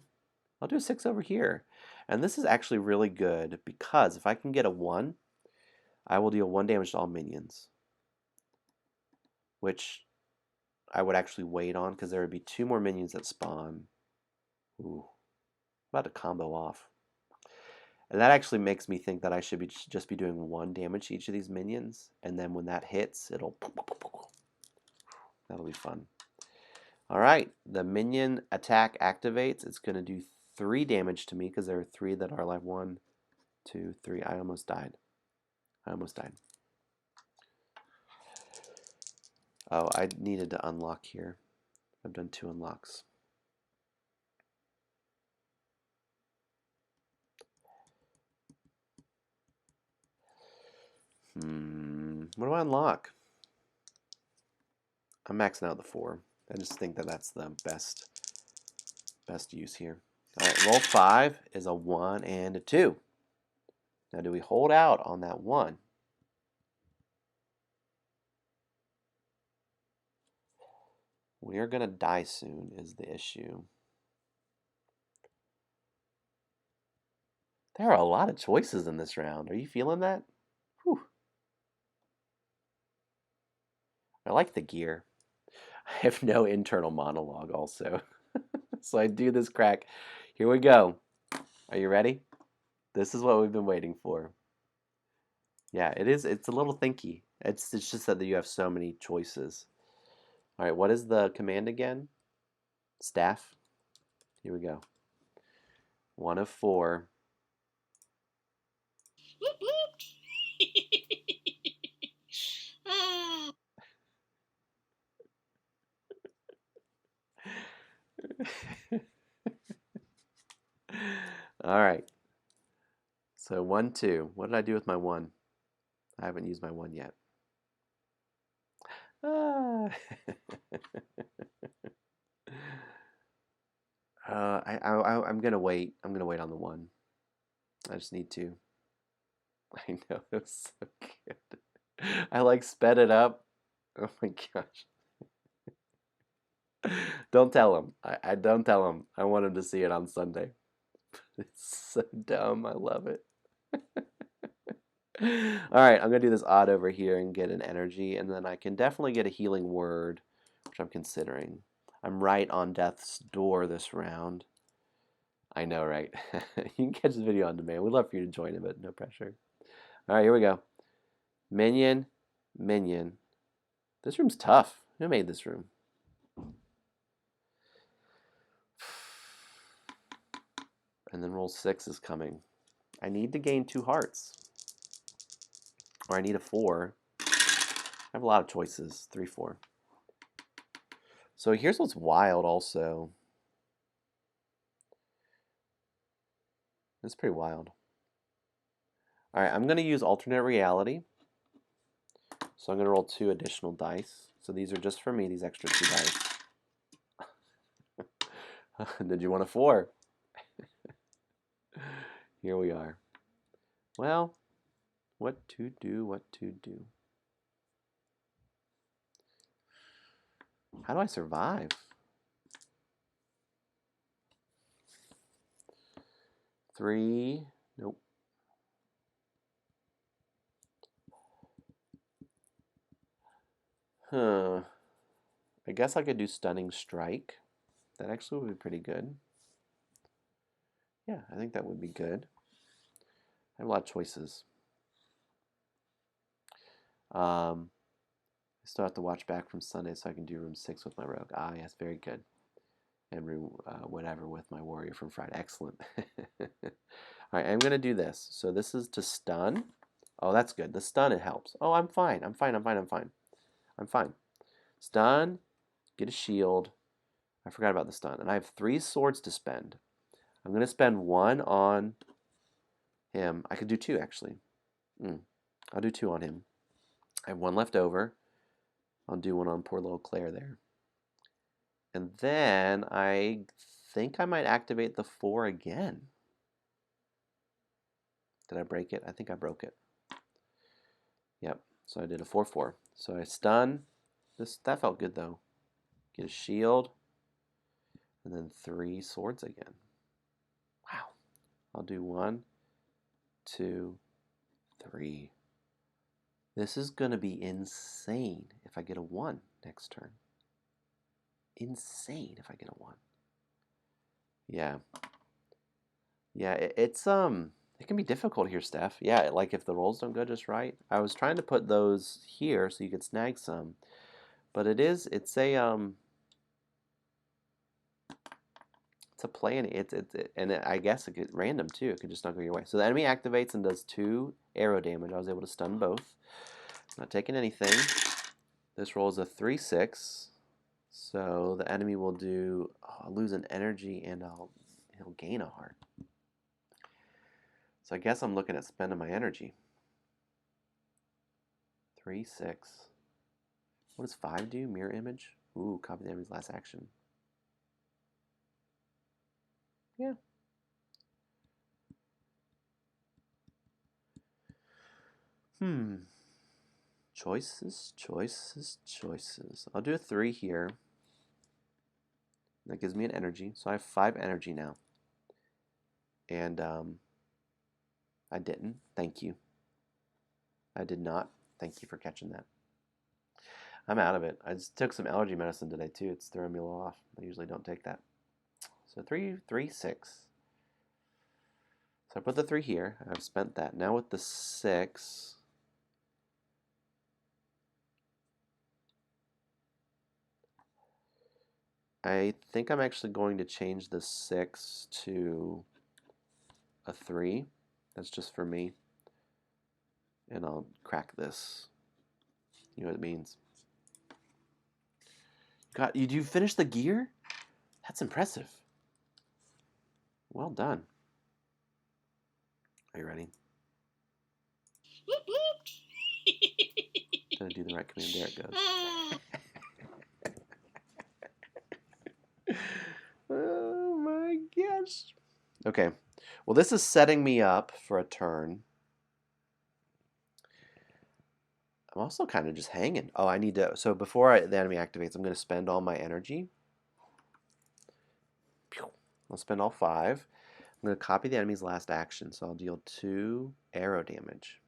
I'll do a 6 over here. And this is actually really good because if I can get a 1, I will deal 1 damage to all minions, which I would actually wait on because there would be 2 more minions that spawn. Ooh, I'm about to combo off. And that actually makes me think that I should just be doing 1 damage to each of these minions, and then when that hits, it'll... That'll be fun. Alright, the minion attack activates. It's going to do 3 damage to me because there are 3 that are alive. 1, 2, 3. I almost died. Oh, I needed to unlock here. I've done 2 unlocks. What do I unlock? I'm maxing out the 4. I just think that that's the best use here. Alright, roll 5 is a 1 and a 2. Now do we hold out on that 1? We are going to die soon is the issue. There are a lot of choices in this round. Are you feeling that? Whew. I like the gear. I have no internal monologue also. So I do this crack. Here we go. Are you ready? This is what we've been waiting for. Yeah, it is. It's a little thinky. It's just that you have so many choices. All right, what is the command again? Staff. Here we go. 1 of 4. All right. So 1, 2. What did I do with my 1? I haven't used my 1 yet. Ah. I'm gonna wait. I'm gonna wait on the 1. I just need to. I know it was so good. I like sped it up. Oh my gosh. Don't tell him. I don't tell him. I want him to see it on Sunday. It's so dumb. I love it. All right, I'm gonna do this odd over here and get an energy, and then I can definitely get a healing word, which I'm considering. I'm right on death's door this round. I know, right? You can catch the video on demand. We'd love for you to join in, but no pressure. All right, here we go. Minion, minion. This room's tough. Who made this room? And then roll 6 is coming. I need to gain 2 hearts. Or I need a 4. I have a lot of choices. 3, 4. So here's what's wild also. It's pretty wild. All right, I'm going to use alternate reality. So I'm going to roll 2 additional dice. So these are just for me, these extra 2 dice. Did you want a 4? Here we are. Well, what to do, what to do. How do I survive? 3, nope. Huh. I guess I could do Stunning Strike. That actually would be pretty good. Yeah, I think that would be good. I have a lot of choices. I still have to watch back from Sunday so I can do room 6 with my rogue. Ah, yes, very good. And room whatever with my warrior from Friday. Excellent. All right, I'm going to do this. So this is to stun. Oh, that's good. The stun, it helps. Oh, I'm fine. I'm fine. I'm fine. I'm fine. I'm fine. Stun, get a shield. I forgot about the stun. And I have 3 swords to spend. I'm going to spend 1 on him. I could do 2, actually. I'll do 2 on him. I have 1 left over. I'll do 1 on poor little Claire there. And then I think I might activate the 4 again. Did I break it? I think I broke it. Yep. So I did a 4/4. So I stun. That felt good though. Get a shield. And then 3 swords again. Wow. I'll do 1, 2, 3. This is going to be insane if I get a 1 next turn. Insane if I get a 1. Yeah. Yeah, it can be difficult here, Steph. Yeah, like if the rolls don't go just right. I was trying to put those here so you could snag some. But it's a plan. I guess it could random too. It could just not go your way. So the enemy activates and does 2 arrow damage. I was able to stun both. Not taking anything. This roll is a 3/6. So the enemy will do I'll lose an energy and he'll gain a heart. So I guess I'm looking at spending my energy. 3/6. What does 5 do? Mirror image? Ooh, copy the enemy's last action. Yeah. Choices, choices, choices. I'll do a 3 here. That gives me an energy. So I have 5 energy now. And I didn't. Thank you. I did not. Thank you for catching that. I'm out of it. I just took some allergy medicine today too. It's throwing me a little off. I usually don't take that. So 3, 3, 6. So I put the 3 here. I've spent that. Now with the 6, I think I'm actually going to change the 6 to a 3. That's just for me. And I'll crack this. You know what it means. God, you finish the gear? That's impressive. Well done. Are you ready? Gonna do the right command. There it goes. Oh my gosh. Okay. Well, this is setting me up for a turn. I'm also kind of just hanging. Oh, I need to. So before the enemy activates, I'm going to spend all my energy. I'll spend all 5. I'm going to copy the enemy's last action. So I'll deal 2 arrow damage.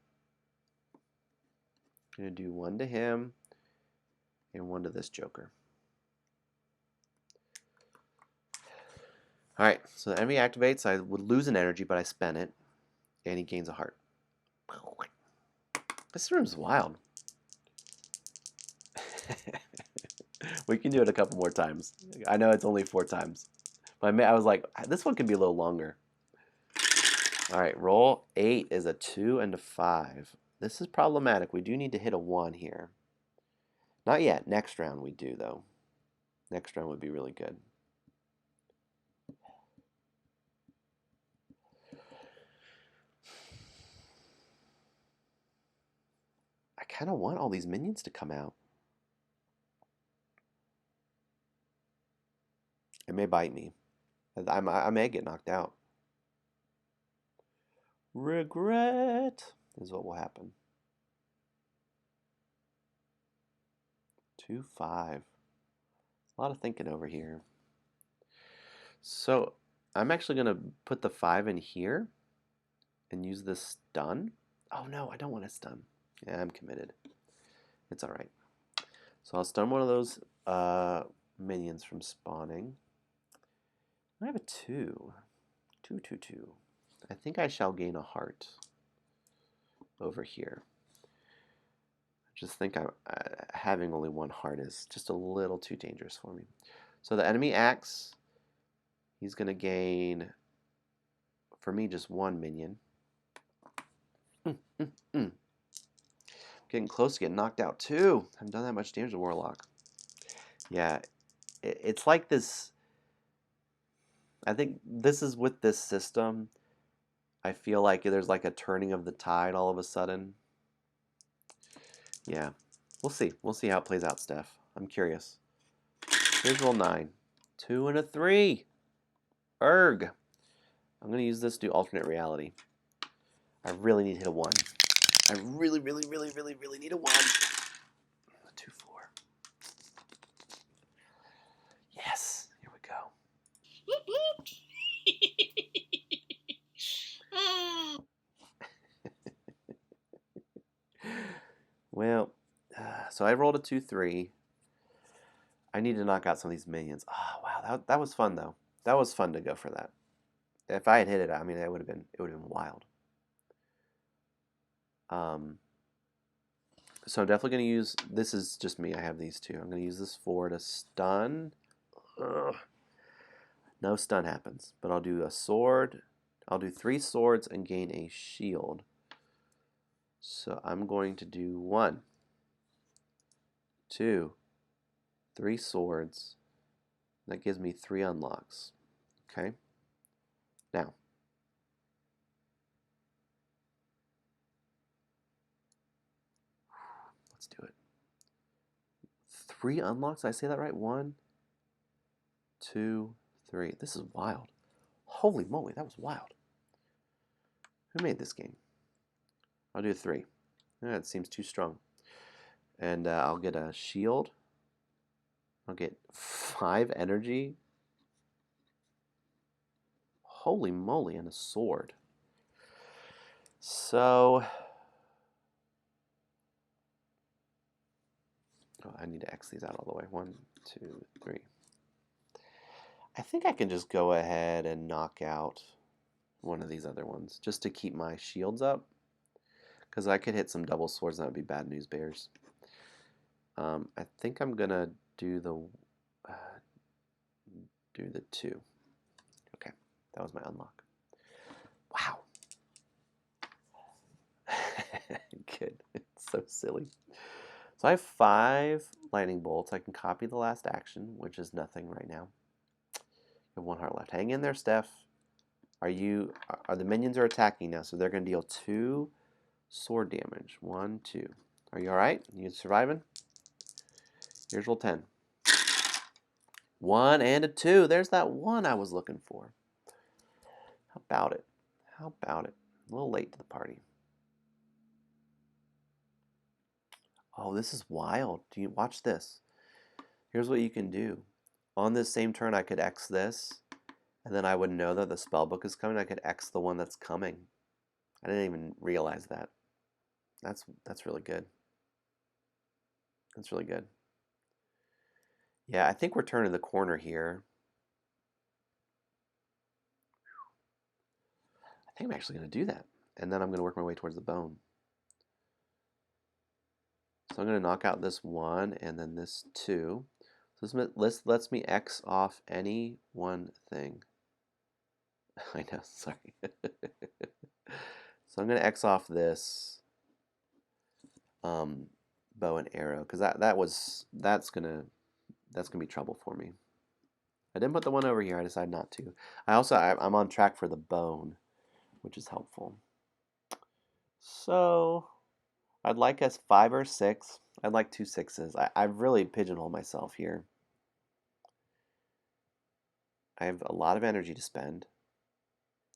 I'm going to do 1 to him and 1 to this joker. All right. So the enemy activates. I would lose an energy, but I spent it. And he gains a heart. This room's wild. We can do it a couple more times. I know it's only 4 times. But I was like, this one could be a little longer. All right, roll 8 is a 2 and a 5. This is problematic. We do need to hit a 1 here. Not yet. Next round we do, though. Next round would be really good. I kind of want all these minions to come out. It may bite me. I may get knocked out. Regret is what will happen. 2, 5. A lot of thinking over here. So I'm actually going to put the 5 in here and use this stun. Oh no, I don't want to stun. Yeah, I'm committed. It's all right. So I'll stun one of those minions from spawning. I have a 2. 2, 2, 2. I think I shall gain a heart over here. I just think having only 1 heart is just a little too dangerous for me. So the enemy acts. He's going to gain, for me, just 1 minion. Getting close to getting knocked out too. I haven't done that much damage to Warlock. Yeah, it's like this. I think this is with this system. I feel like there's like a turning of the tide all of a sudden. Yeah, we'll see. We'll see how it plays out, Steph. I'm curious. Here's roll 9. 2 and a 3. Erg. I'm going to use this to do alternate reality. I really need to hit a 1. I really need a 1. 2, 4. Yes. Here we go. Well, so I rolled a 2, 3. I need to knock out some of these minions. Oh, wow. That was fun, though. That was fun to go for that. If I had hit it, I mean, it would have been wild. So I'm definitely going to use, this is just me, I have these 2. I'm going to use this 4 to stun. Ugh. No stun happens, but I'll do a sword. I'll do 3 swords and gain a shield. So I'm going to do 1, 2, 3 swords. That gives me 3 unlocks. Okay? Now, let's do it. 3 unlocks? Did I say that right? 1, 2, 3. This is wild. Holy moly, that was wild. Who made this game? I'll do 3. That seems too strong. And I'll get a shield. I'll get 5 energy. Holy moly, and a sword. So, oh, I need to X these out all the way. 1, 2, 3. I think I can just go ahead and knock out one of these other ones just to keep my shields up. Because I could hit some double swords and that would be bad news bears. I think I'm going to do uh, the 2. Okay, that was my unlock. Wow. Good. It's so silly. So I have 5 lightning bolts. I can copy the last action, which is nothing right now. You have 1 heart left. Hang in there, Steph. Are the minions are attacking now, so they're going to deal 2 sword damage. 1, 2. Are you all right? You surviving? Here's roll 10. 1 and a 2. There's that 1 I was looking for. How about it? How about it? A little late to the party. Oh, this is wild. Do you watch this? Here's what you can do. On this same turn, I could X this, and then I would know that the spell book is coming. I could X the one that's coming. I didn't even realize that. That's really good. That's really good. Yeah, I think we're turning the corner here. I think I'm actually going to do that. And then I'm going to work my way towards the bone. So I'm going to knock out this 1 and then this 2. So this lets me X off any one thing. I know, sorry. So I'm going to X off this bow and arrow because that's gonna be trouble for me. I didn't put the 1 over here. I decided not to. I'm on track for the bone, which is helpful. So I'd like a 5 or 6. I'd like 2 6s. I've really pigeonholed myself here. I have a lot of energy to spend,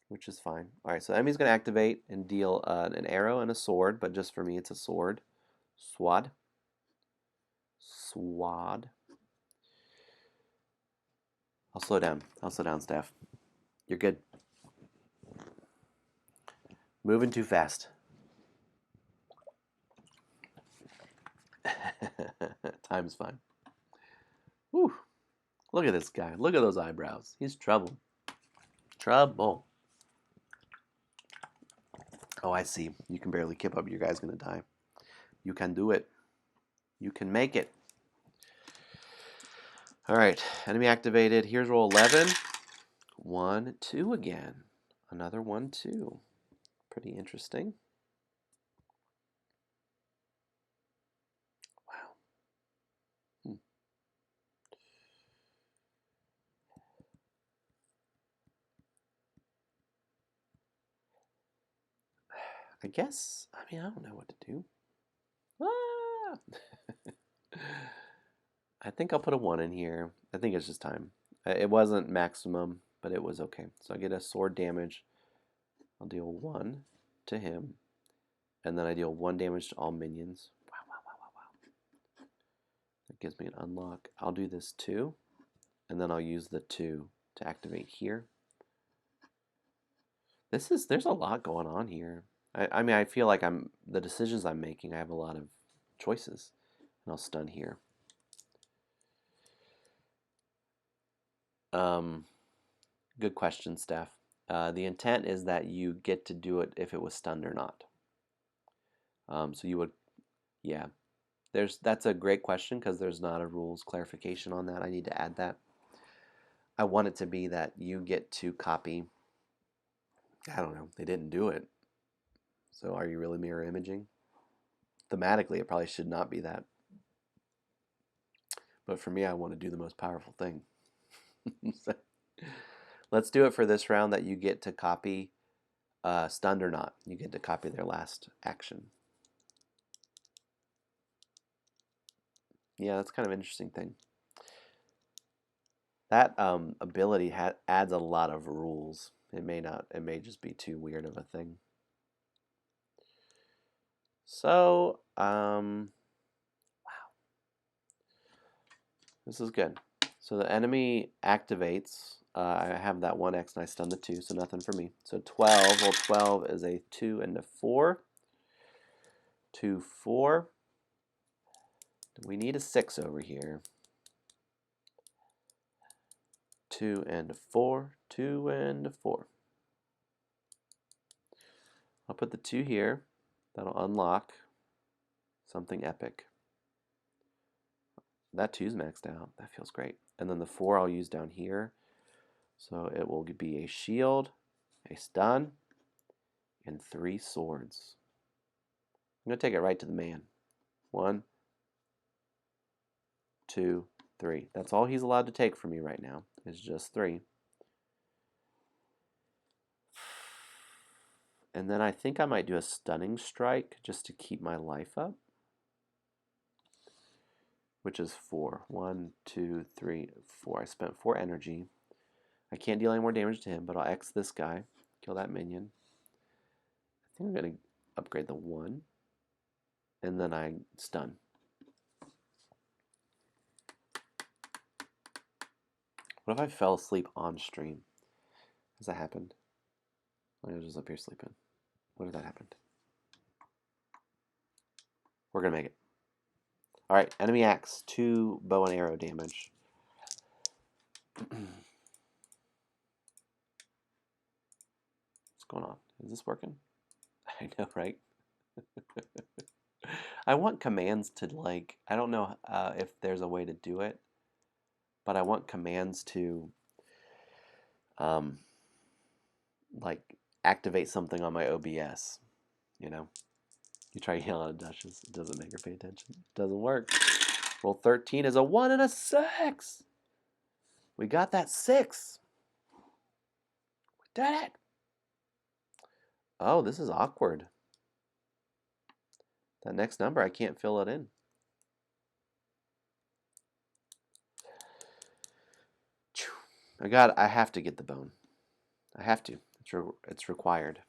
which is fine. All right, so the enemy's going to activate and deal an arrow and a sword, but just for me, it's a sword. Swad. Swad. I'll slow down. I'll slow down, Steph. You're good. Moving too fast. Time's fine. Whew. Look at this guy. Look at those eyebrows. He's trouble. Trouble. Oh, I see. You can barely keep up. Your guy's going to die. You can do it. You can make it. All right. Enemy activated. Here's roll 11. 1, 2 again. Another 1, 2. Pretty interesting. Wow. I guess, I don't know what to do. Ah! I think I'll put a 1 in here. I think it's just time. It wasn't maximum, but it was okay. So I get a sword damage. I'll deal 1 to him. And then I deal 1 damage to all minions. Wow, wow, wow, wow, wow. That gives me an unlock. I'll do this 2. And then I'll use the 2 to activate here. There's a lot going on here. I feel like the decisions I'm making, I have a lot of choices. And I'll stun here. Good question, Steph. The intent is that you get to do it if it was stunned or not. So you would, yeah. That's a great question because there's not a rules clarification on that. I need to add that. I want it to be that you get to copy. I don't know. They didn't do it. So are you really mirror imaging? Thematically, it probably should not be that. But for me, I want to do the most powerful thing. So, let's do it for this round that you get to copy, stunned or not. You get to copy their last action. Yeah, that's kind of an interesting thing. That ability adds a lot of rules. It may not. It may just be too weird of a thing. So, wow. This is good. So the enemy activates I have that 1x and I stun the 2, so nothing for me. So 12, well 12 is a 2 and a 4. 2, 4. We need a 6 over here. 2 and a 4, 2 and a 4. I'll put the 2 here. That'll unlock something epic. That 2's maxed out. That feels great. And then the 4 I'll use down here. So it will be a shield, a stun, and 3 swords. I'm going to take it right to the man. 1, 2, 3. That's all he's allowed to take from me right now, is just 3. And then I think I might do a stunning strike just to keep my life up, which is 4. 1, 2, 3, 4. I spent 4 energy. I can't deal any more damage to him, but I'll X this guy, kill that minion. I think I'm going to upgrade the 1, and then I stun. What if I fell asleep on stream? Has that happened? I was just up here sleeping. What if that happened? We're going to make it. Alright, enemy axe, 2 bow and arrow damage. What's going on? Is this working? I know, right? I want commands to, like, I don't know if there's a way to do it, but I want commands to, like, activate something on my OBS, you know? You try yelling at Duchess, it doesn't make her pay attention. It doesn't work. Roll 13 is a 1 and a 6. We got that 6. We did it. Oh, this is awkward. That next number, I can't fill it in. I have to get the bone. I have to. It's required.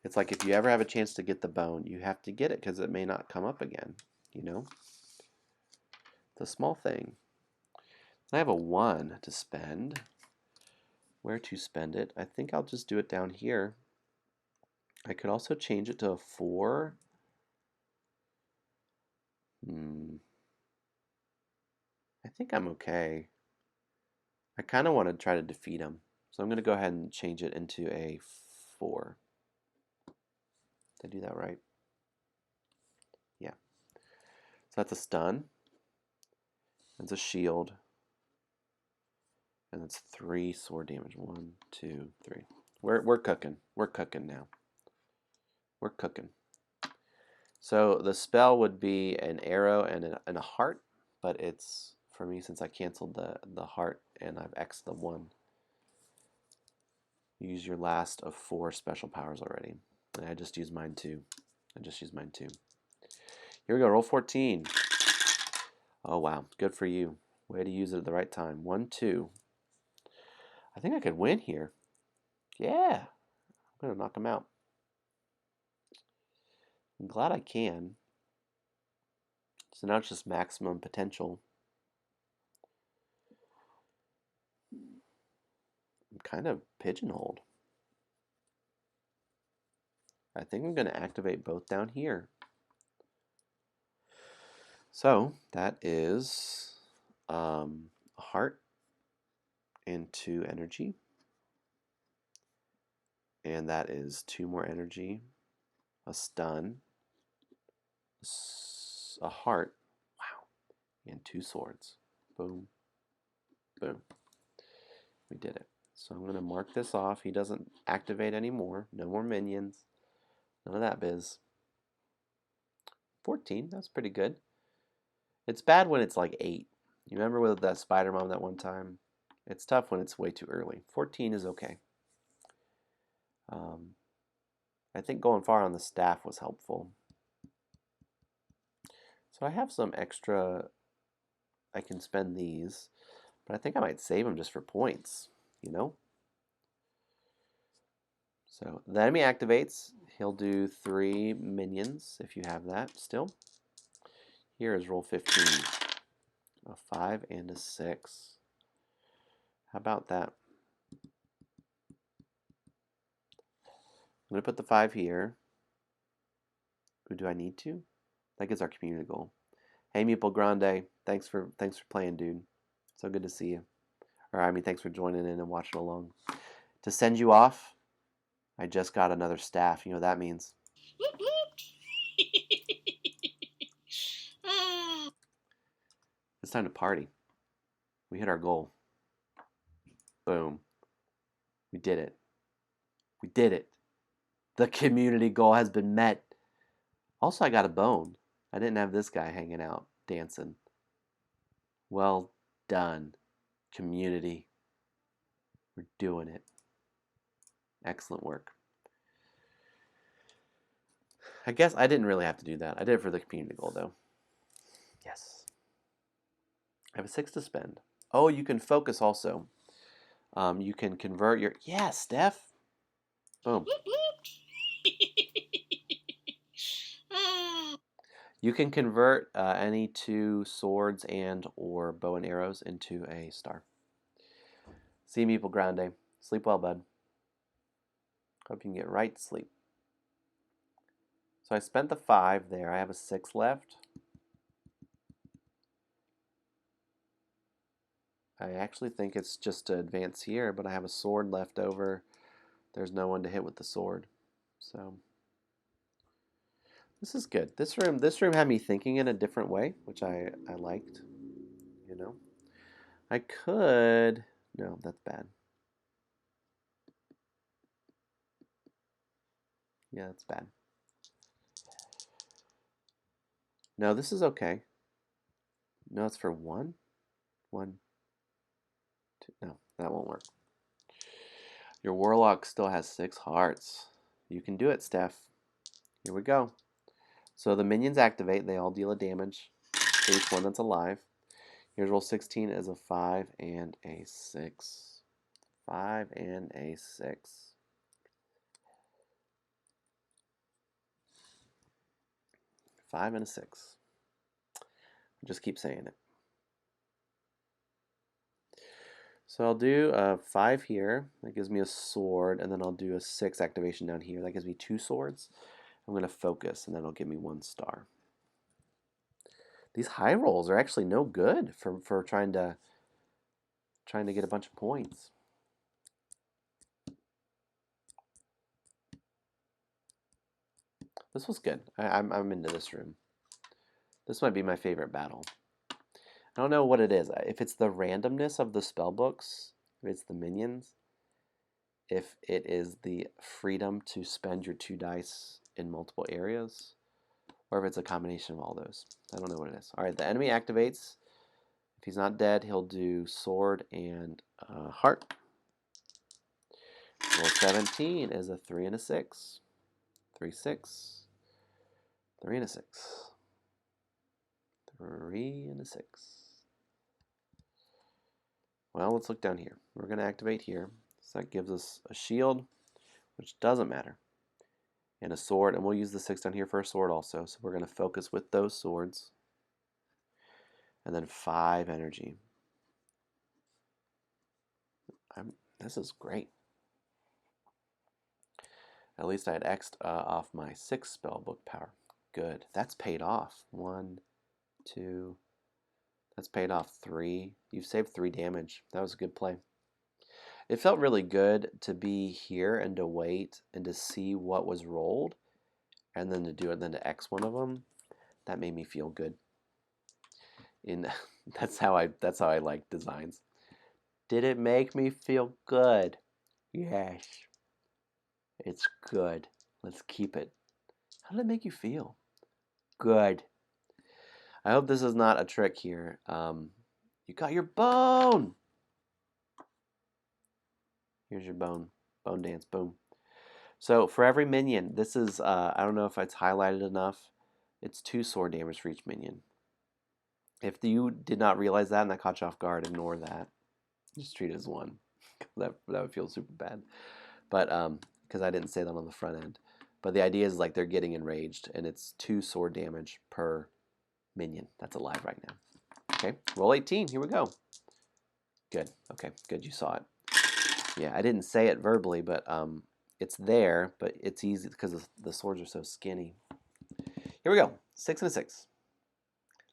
It's like if you ever have a chance to get the bone, you have to get it because it may not come up again, you know? It's a small thing. I have a 1 to spend. Where to spend it? I think I'll just do it down here. I could also change it to a 4. I think I'm okay. I kind of want to try to defeat him. So I'm going to go ahead and change it into a 4. Did I do that right? Yeah. So that's a stun. That's a shield. And that's 3 sword damage. 1, 2, 3. We're cooking. We're cooking now. We're cooking. So the spell would be an arrow and a heart, but it's, for me, since I canceled the heart and I've X'd the 1, use your last of 4 special powers already. And I just used mine too. Here we go, roll 14. Oh wow, good for you. Way to use it at the right time. 1, 2. I think I could win here. Yeah, I'm gonna knock him out. I'm glad I can. So now it's just maximum potential. I'm kind of pigeonholed. I think I'm going to activate both down here. So that is a heart and 2 energy. And that is 2 more energy, a stun, a heart, wow, and 2 swords. Boom, boom. We did it. So I'm going to mark this off. He doesn't activate anymore. No more minions. None of that biz. 14, that's pretty good. It's bad when it's like 8. You remember with that spider mom that one time? It's tough when it's way too early. 14 is okay. I think going far on the staff was helpful. So I have some extra, I can spend these, but I think I might save them just for points, you know? So the enemy activates. He'll do 3 minions if you have that still. Here is roll 15. A 5 and a 6. How about that? I'm going to put the 5 here. Or do I need to? That gets our community goal. Hey, Meeple Grande, thanks for playing, dude. So good to see you. Or I mean, thanks for joining in and watching along. To send you off, I just got another staff. You know what that means? It's time to party. We hit our goal. Boom. We did it. We did it. The community goal has been met. Also, I got a bone. I didn't have this guy hanging out, dancing. Well done, community. We're doing it. Excellent work. I guess I didn't really have to do that. I did it for the community goal, though. Yes. I have a 6 to spend. Oh, you can focus also. You can convert your... Yeah, Steph. Boom. You can convert any 2 swords and or bow and arrows into a star. See Meeple Grande. Sleep well, bud. Hope you can get right to sleep. So I spent the 5 there. I have a 6 left. I actually think it's just to advance here, but I have a sword left over. There's no one to hit with the sword. So this is good. This room had me thinking in a different way, which I liked. You know, I could. No, that's bad. Yeah, that's bad. No, this is okay. No, it's for 1. 1, 2. No, that won't work. Your warlock still has 6 hearts. You can do it, Steph. Here we go. So the minions activate. They all deal a damage to each one that's alive. Here's roll 16 as a 5 and a 6. 5 and a 6. 5 and a 6. Just keep saying it. So I'll do a 5 here. That gives me a sword, and then I'll do a 6 activation down here. That gives me 2 swords. I'm going to focus, and that'll give me 1 star. These high rolls are actually no good for trying to get a bunch of points. This was good. I'm into this room. This might be my favorite battle. I don't know what it is. If it's the randomness of the spell books, if it's the minions, if it is the freedom to spend your 2 dice in multiple areas, or if it's a combination of all those. I don't know what it is. All right, the enemy activates. If he's not dead, he'll do sword and heart. Roll 17 is a 3 and a 6. 3, 6. 3 and a 6. 3 and a 6. Well, let's look down here. We're going to activate here. So that gives us a shield, which doesn't matter, and a sword. And we'll use the 6 down here for a sword also. So we're going to focus with those swords. And then 5 energy. This is great. At least I had X'd off my 6 spellbook power. Good. That's paid off. 1, 2. That's paid off 3. You've saved 3 damage. That was a good play. It felt really good to be here and to wait and to see what was rolled, and then to do it, then to X one of them. That made me feel good. That's how I like designs. Did it make me feel good? Yes. It's good. Let's keep it. How did it make you feel? Good. I hope this is not a trick here. You got your bone. Here's your bone. Bone dance. Boom. So for every minion, this is, I don't know if it's highlighted enough. It's 2 sword damage for each minion. If you did not realize that and that caught you off guard, ignore that. Just treat it as 1. that would feel super bad. But because I didn't say that on the front end. But the idea is like they're getting enraged, and it's 2 sword damage per minion that's alive right now. Okay, roll 18. Here we go. Good. Okay, good. You saw it. Yeah, I didn't say it verbally, but it's there, but it's easy because the swords are so skinny. Here we go. 6 and a 6.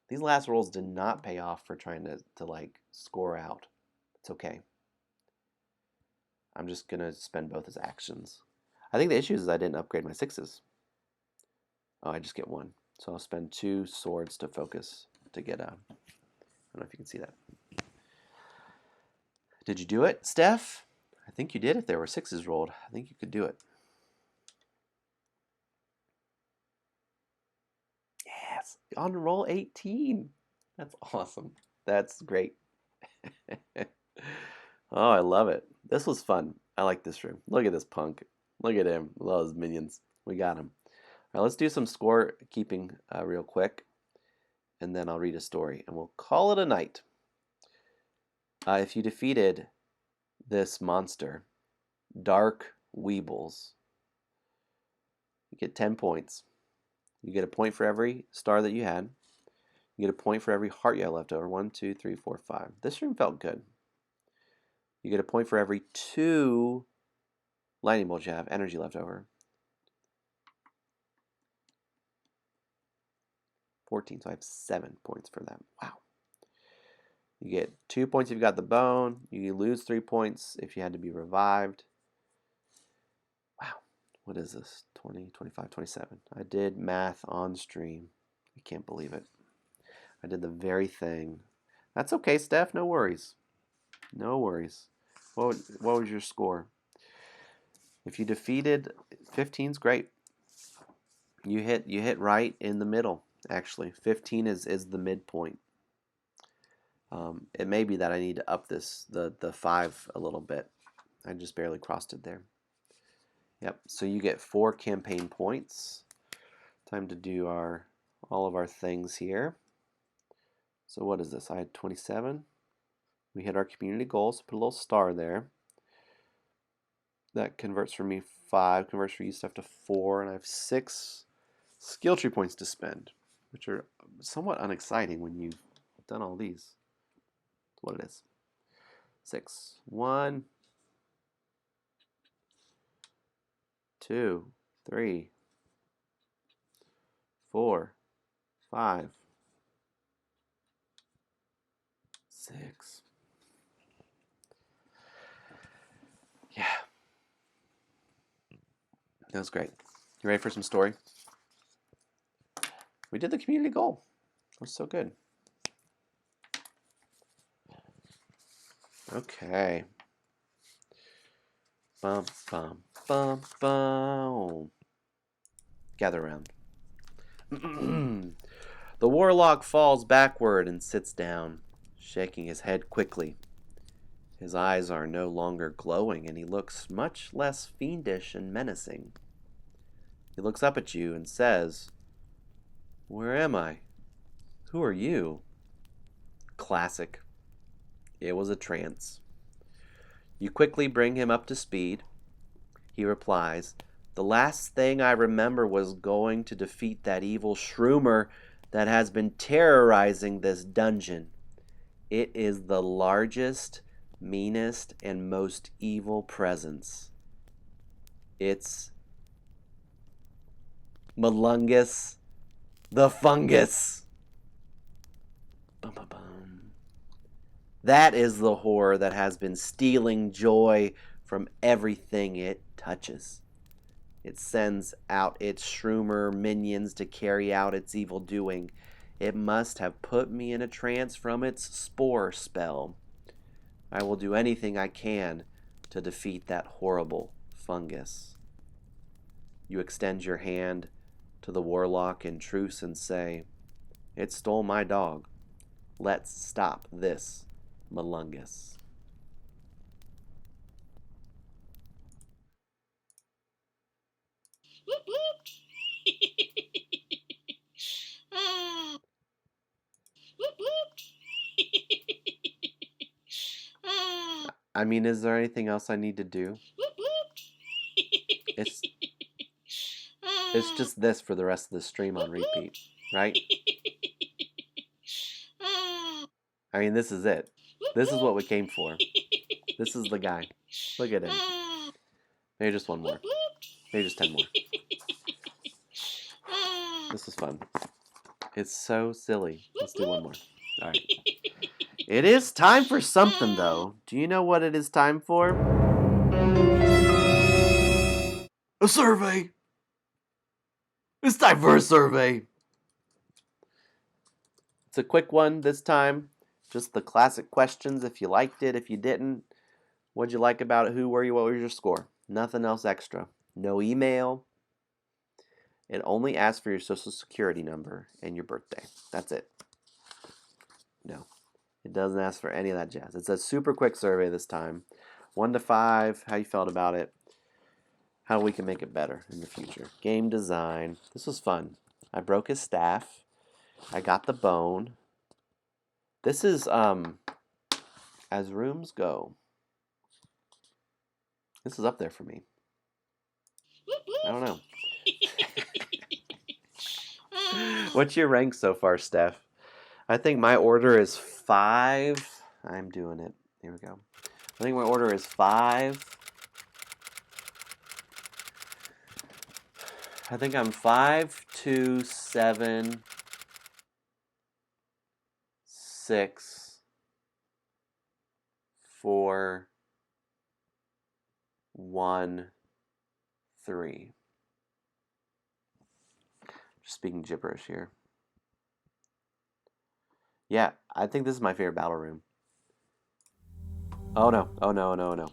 These last rolls did not pay off for trying to like score out. It's okay. I'm just gonna spend both as actions. I think the issue is I didn't upgrade my 6s. Oh, I just get 1. So I'll spend 2 swords to focus to get a. I don't know if you can see that. Did you do it, Steph? I think you did if there were 6s rolled. I think you could do it. Yes, on roll 18. That's awesome. That's great. Oh, I love it. This was fun. I like this room. Look at this punk. Look at him. Love his minions. We got him. All right, let's do some score keeping real quick, and then I'll read a story, and we'll call it a night. If you defeated this monster, Dark Weebles, you get 10 points. You get a point for every star that you had. You get a point for every heart you had left over. 1, 2, 3, 4, 5. This room felt good. You get a point for every 2 lightning bolts you have, energy left over. 14, so I have 7 points for that. Wow. You get 2 points if you got the bone. You lose 3 points if you had to be revived. Wow. What is this? 20, 25, 27. I did math on stream. I can't believe it. I did the very thing. That's okay, Steph. No worries. No worries. What was your score? If you defeated 15's great. You hit right in the middle, actually. 15 is the midpoint. It may be that I need to up the 5 a little bit. I just barely crossed it there. Yep, so you get 4 campaign points. Time to do all of our things here. So what is this? I had 27. We hit our community goal, so put a little star there. That converts for me 5, converts for you stuff to 4, and I have 6 skill tree points to spend, which are somewhat unexciting when you've done all these. That's what it is. 6. 1, 2, 3, 4, 5, 6. Yeah. That was great. You ready for some story? We did the community goal. It was so good. Okay. Bum, bum, bum, bum. Gather around. The warlock falls backward and sits down, shaking his head quickly. His eyes are no longer glowing, and he looks much less fiendish and menacing. He looks up at you and says, "Where am I? Who are you?" Classic. It was a trance. You quickly bring him up to speed. He replies, "The last thing I remember was going to defeat that evil shroomer that has been terrorizing this dungeon. It is the largest, meanest, and most evil presence. It's Malungus the Fungus." Bum, bum, bum. That is the horror that has been stealing joy from everything it touches. It sends out its shroomer minions to carry out its evil doing. It must have put me in a trance from its spore spell. I will do anything I can to defeat that horrible fungus. You extend your hand to the warlock in truce and say, "It stole my dog. Let's stop this Malungus." Whoop whoop. Ah. Whoop whoop. Ah. I mean, is there anything else I need to do? Whoop whoop. It's Ah. just this for the rest of the stream on Whoop whoop. repeat, right? Ah. I mean, this is it. This is what we came for. This is the guy. Look at him. Maybe just one more. Maybe just 10 more. This is fun. It's so silly. Let's do one more. All right. It is time for something, though. Do you know what it is time for? A survey. It's time for a survey. It's a quick one this time. Just the classic questions. If you liked it, if you didn't, what'd you like about it? Who were you? What was your score? Nothing else extra. No email. It only asks for your social security number and your birthday. That's it. No, it doesn't ask for any of that jazz. It's a super quick survey this time. 1 to 5, how you felt about it, how we can make it better in the future. Game design. This was fun. I broke his staff. I got the bone. This is, as rooms go, this is up there for me. I don't know. What's your rank so far, Steph? I think my order is 5. I'm doing it. Here we go. I think my order is 5. I think I'm 5, 2, 7, 6, 4, 1, 3. Just speaking gibberish here. Yeah, I think this is my favorite battle room. Oh no, oh no, no, no.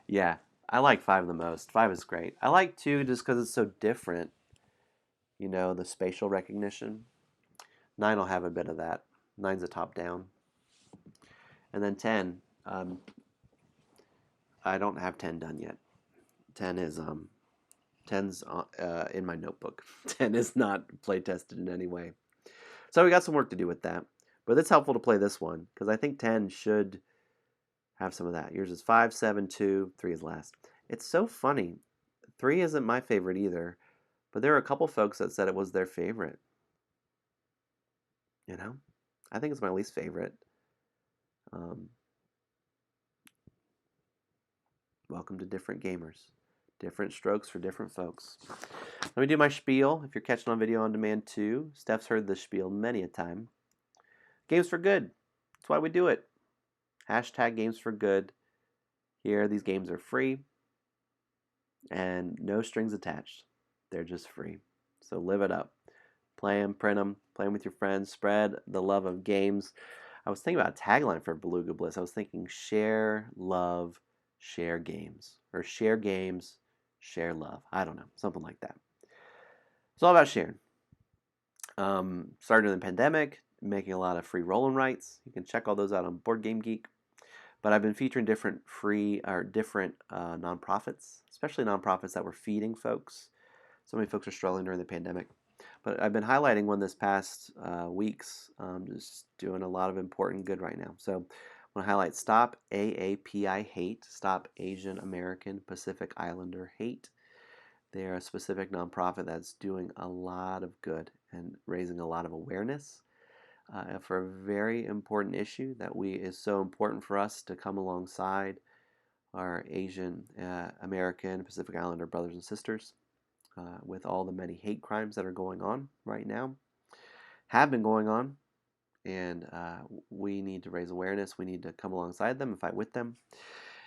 Yeah, I like 5 the most. 5 is great. I like 2 just because it's so different. You know, the spatial recognition. 9 will have a bit of that. 9's a top down. And then 10, I don't have 10 done yet. 10 is 10's in my notebook. 10 is not play tested in any way. So we got some work to do with that. But it's helpful to play this one because I think 10 should have some of that. Yours is 5, 7, 2, 3 is last. It's so funny. 3 isn't my favorite either, but there are a couple folks that said it was their favorite. You know, I think it's my least favorite. Welcome to different gamers. Different strokes for different folks. Let me do my spiel. If you're catching on video on demand too, Steph's heard this spiel many a time. Games for good. That's why we do it. Hashtag games for good. Here, these games are free and no strings attached. They're just free. So live it up. Play them, print them, play them with your friends, spread the love of games. I was thinking about a tagline for Beluga Bliss. I was thinking share love, share games. Or share games, share love. I don't know, something like that. It's all about sharing. Started in the pandemic, making a lot of free roll and writes. You can check all those out on Board Game Geek. But I've been featuring different free or different nonprofits, especially nonprofits that were feeding folks. So many folks are struggling during the pandemic. But I've been highlighting one this past weeks, just doing a lot of important good right now. So I want to highlight Stop AAPI Hate, Stop Asian American Pacific Islander Hate. They are a specific nonprofit that's doing a lot of good and raising a lot of awareness for a very important issue that is so important for us to come alongside our Asian American Pacific Islander brothers and sisters with all the many hate crimes that are going on right now, have been going on, and we need to raise awareness. We need to come alongside them and fight with them.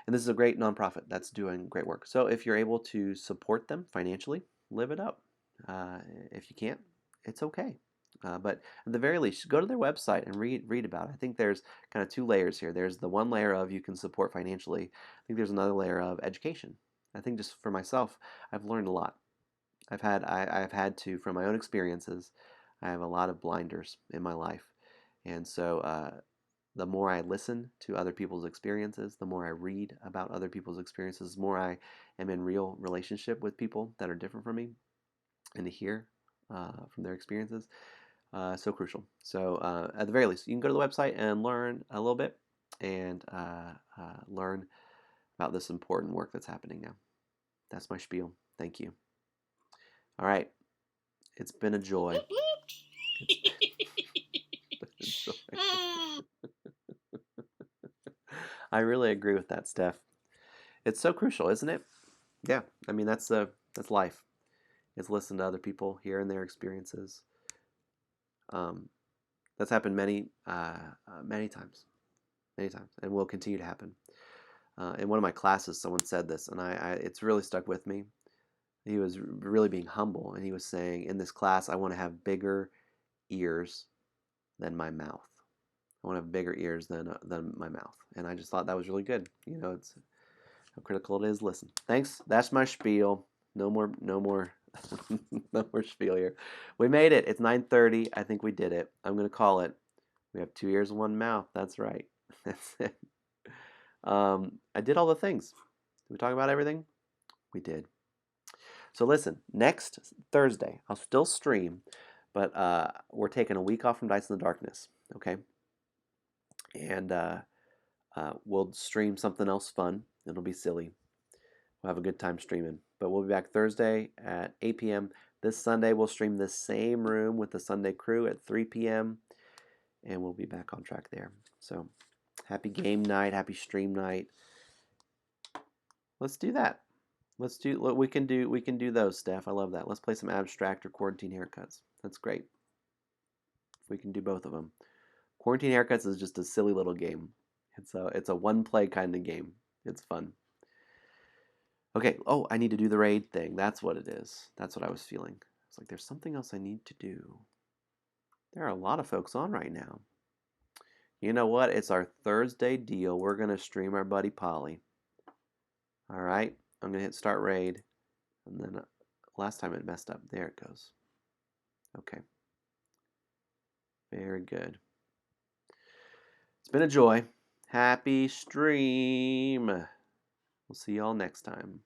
And this is a great nonprofit that's doing great work. So if you're able to support them financially, live it up. If you can't, it's okay. But at the very least, go to their website and read about it. I think there's kind of 2 layers here. There's the one layer of you can support financially. I think there's another layer of education. I think just for myself, I've learned a lot. I've had to, from my own experiences, I have a lot of blinders in my life. And so the more I listen to other people's experiences, the more I read about other people's experiences, the more I am in real relationship with people that are different from me, and to hear from their experiences, so crucial. So at the very least, you can go to the website and learn a little bit and learn about this important work that's happening now. That's my spiel. Thank you. All right. It's been a joy. I really agree with that, Steph. It's so crucial, isn't it? Yeah, I mean that's life. Is listen to other people, hearing their experiences. Um, that's happened many times, and will continue to happen. In one of my classes, someone said this, and it's really stuck with me. He was really being humble, and he was saying, "In this class, I want to have bigger ears than my mouth. I want to have bigger ears than my mouth." And I just thought that was really good. You know, it's how critical it is. Listen, thanks. That's my spiel. No more, no more, no more spiel here. We made it. It's 9:30. I think we did it. I'm gonna call it. We have 2 ears and 1 mouth. That's right. That's it. I did all the things. Did we talk about everything? We did. So listen, next Thursday, I'll still stream, but we're taking a week off from Dice in the Darkness, okay? And we'll stream something else fun. It'll be silly. We'll have a good time streaming. But we'll be back Thursday at 8 p.m. This Sunday, we'll stream the same room with the Sunday crew at 3 p.m. And we'll be back on track there. So happy game night, happy stream night. Let's do that. We can do those, Steph. I love that. Let's play some abstract or quarantine haircuts. That's great. We can do both of them. Quarantine haircuts is just a silly little game. It's a one play kind of game. It's fun. Okay. Oh, I need to do the raid thing. That's what it is. That's what I was feeling. It's like there's something else I need to do. There are a lot of folks on right now. You know what? It's our Thursday deal. We're gonna stream our buddy Polly. All right. I'm gonna hit start raid, and then last time it messed up. There it goes. Okay. Very good. It's been a joy. Happy stream. We'll see y'all next time.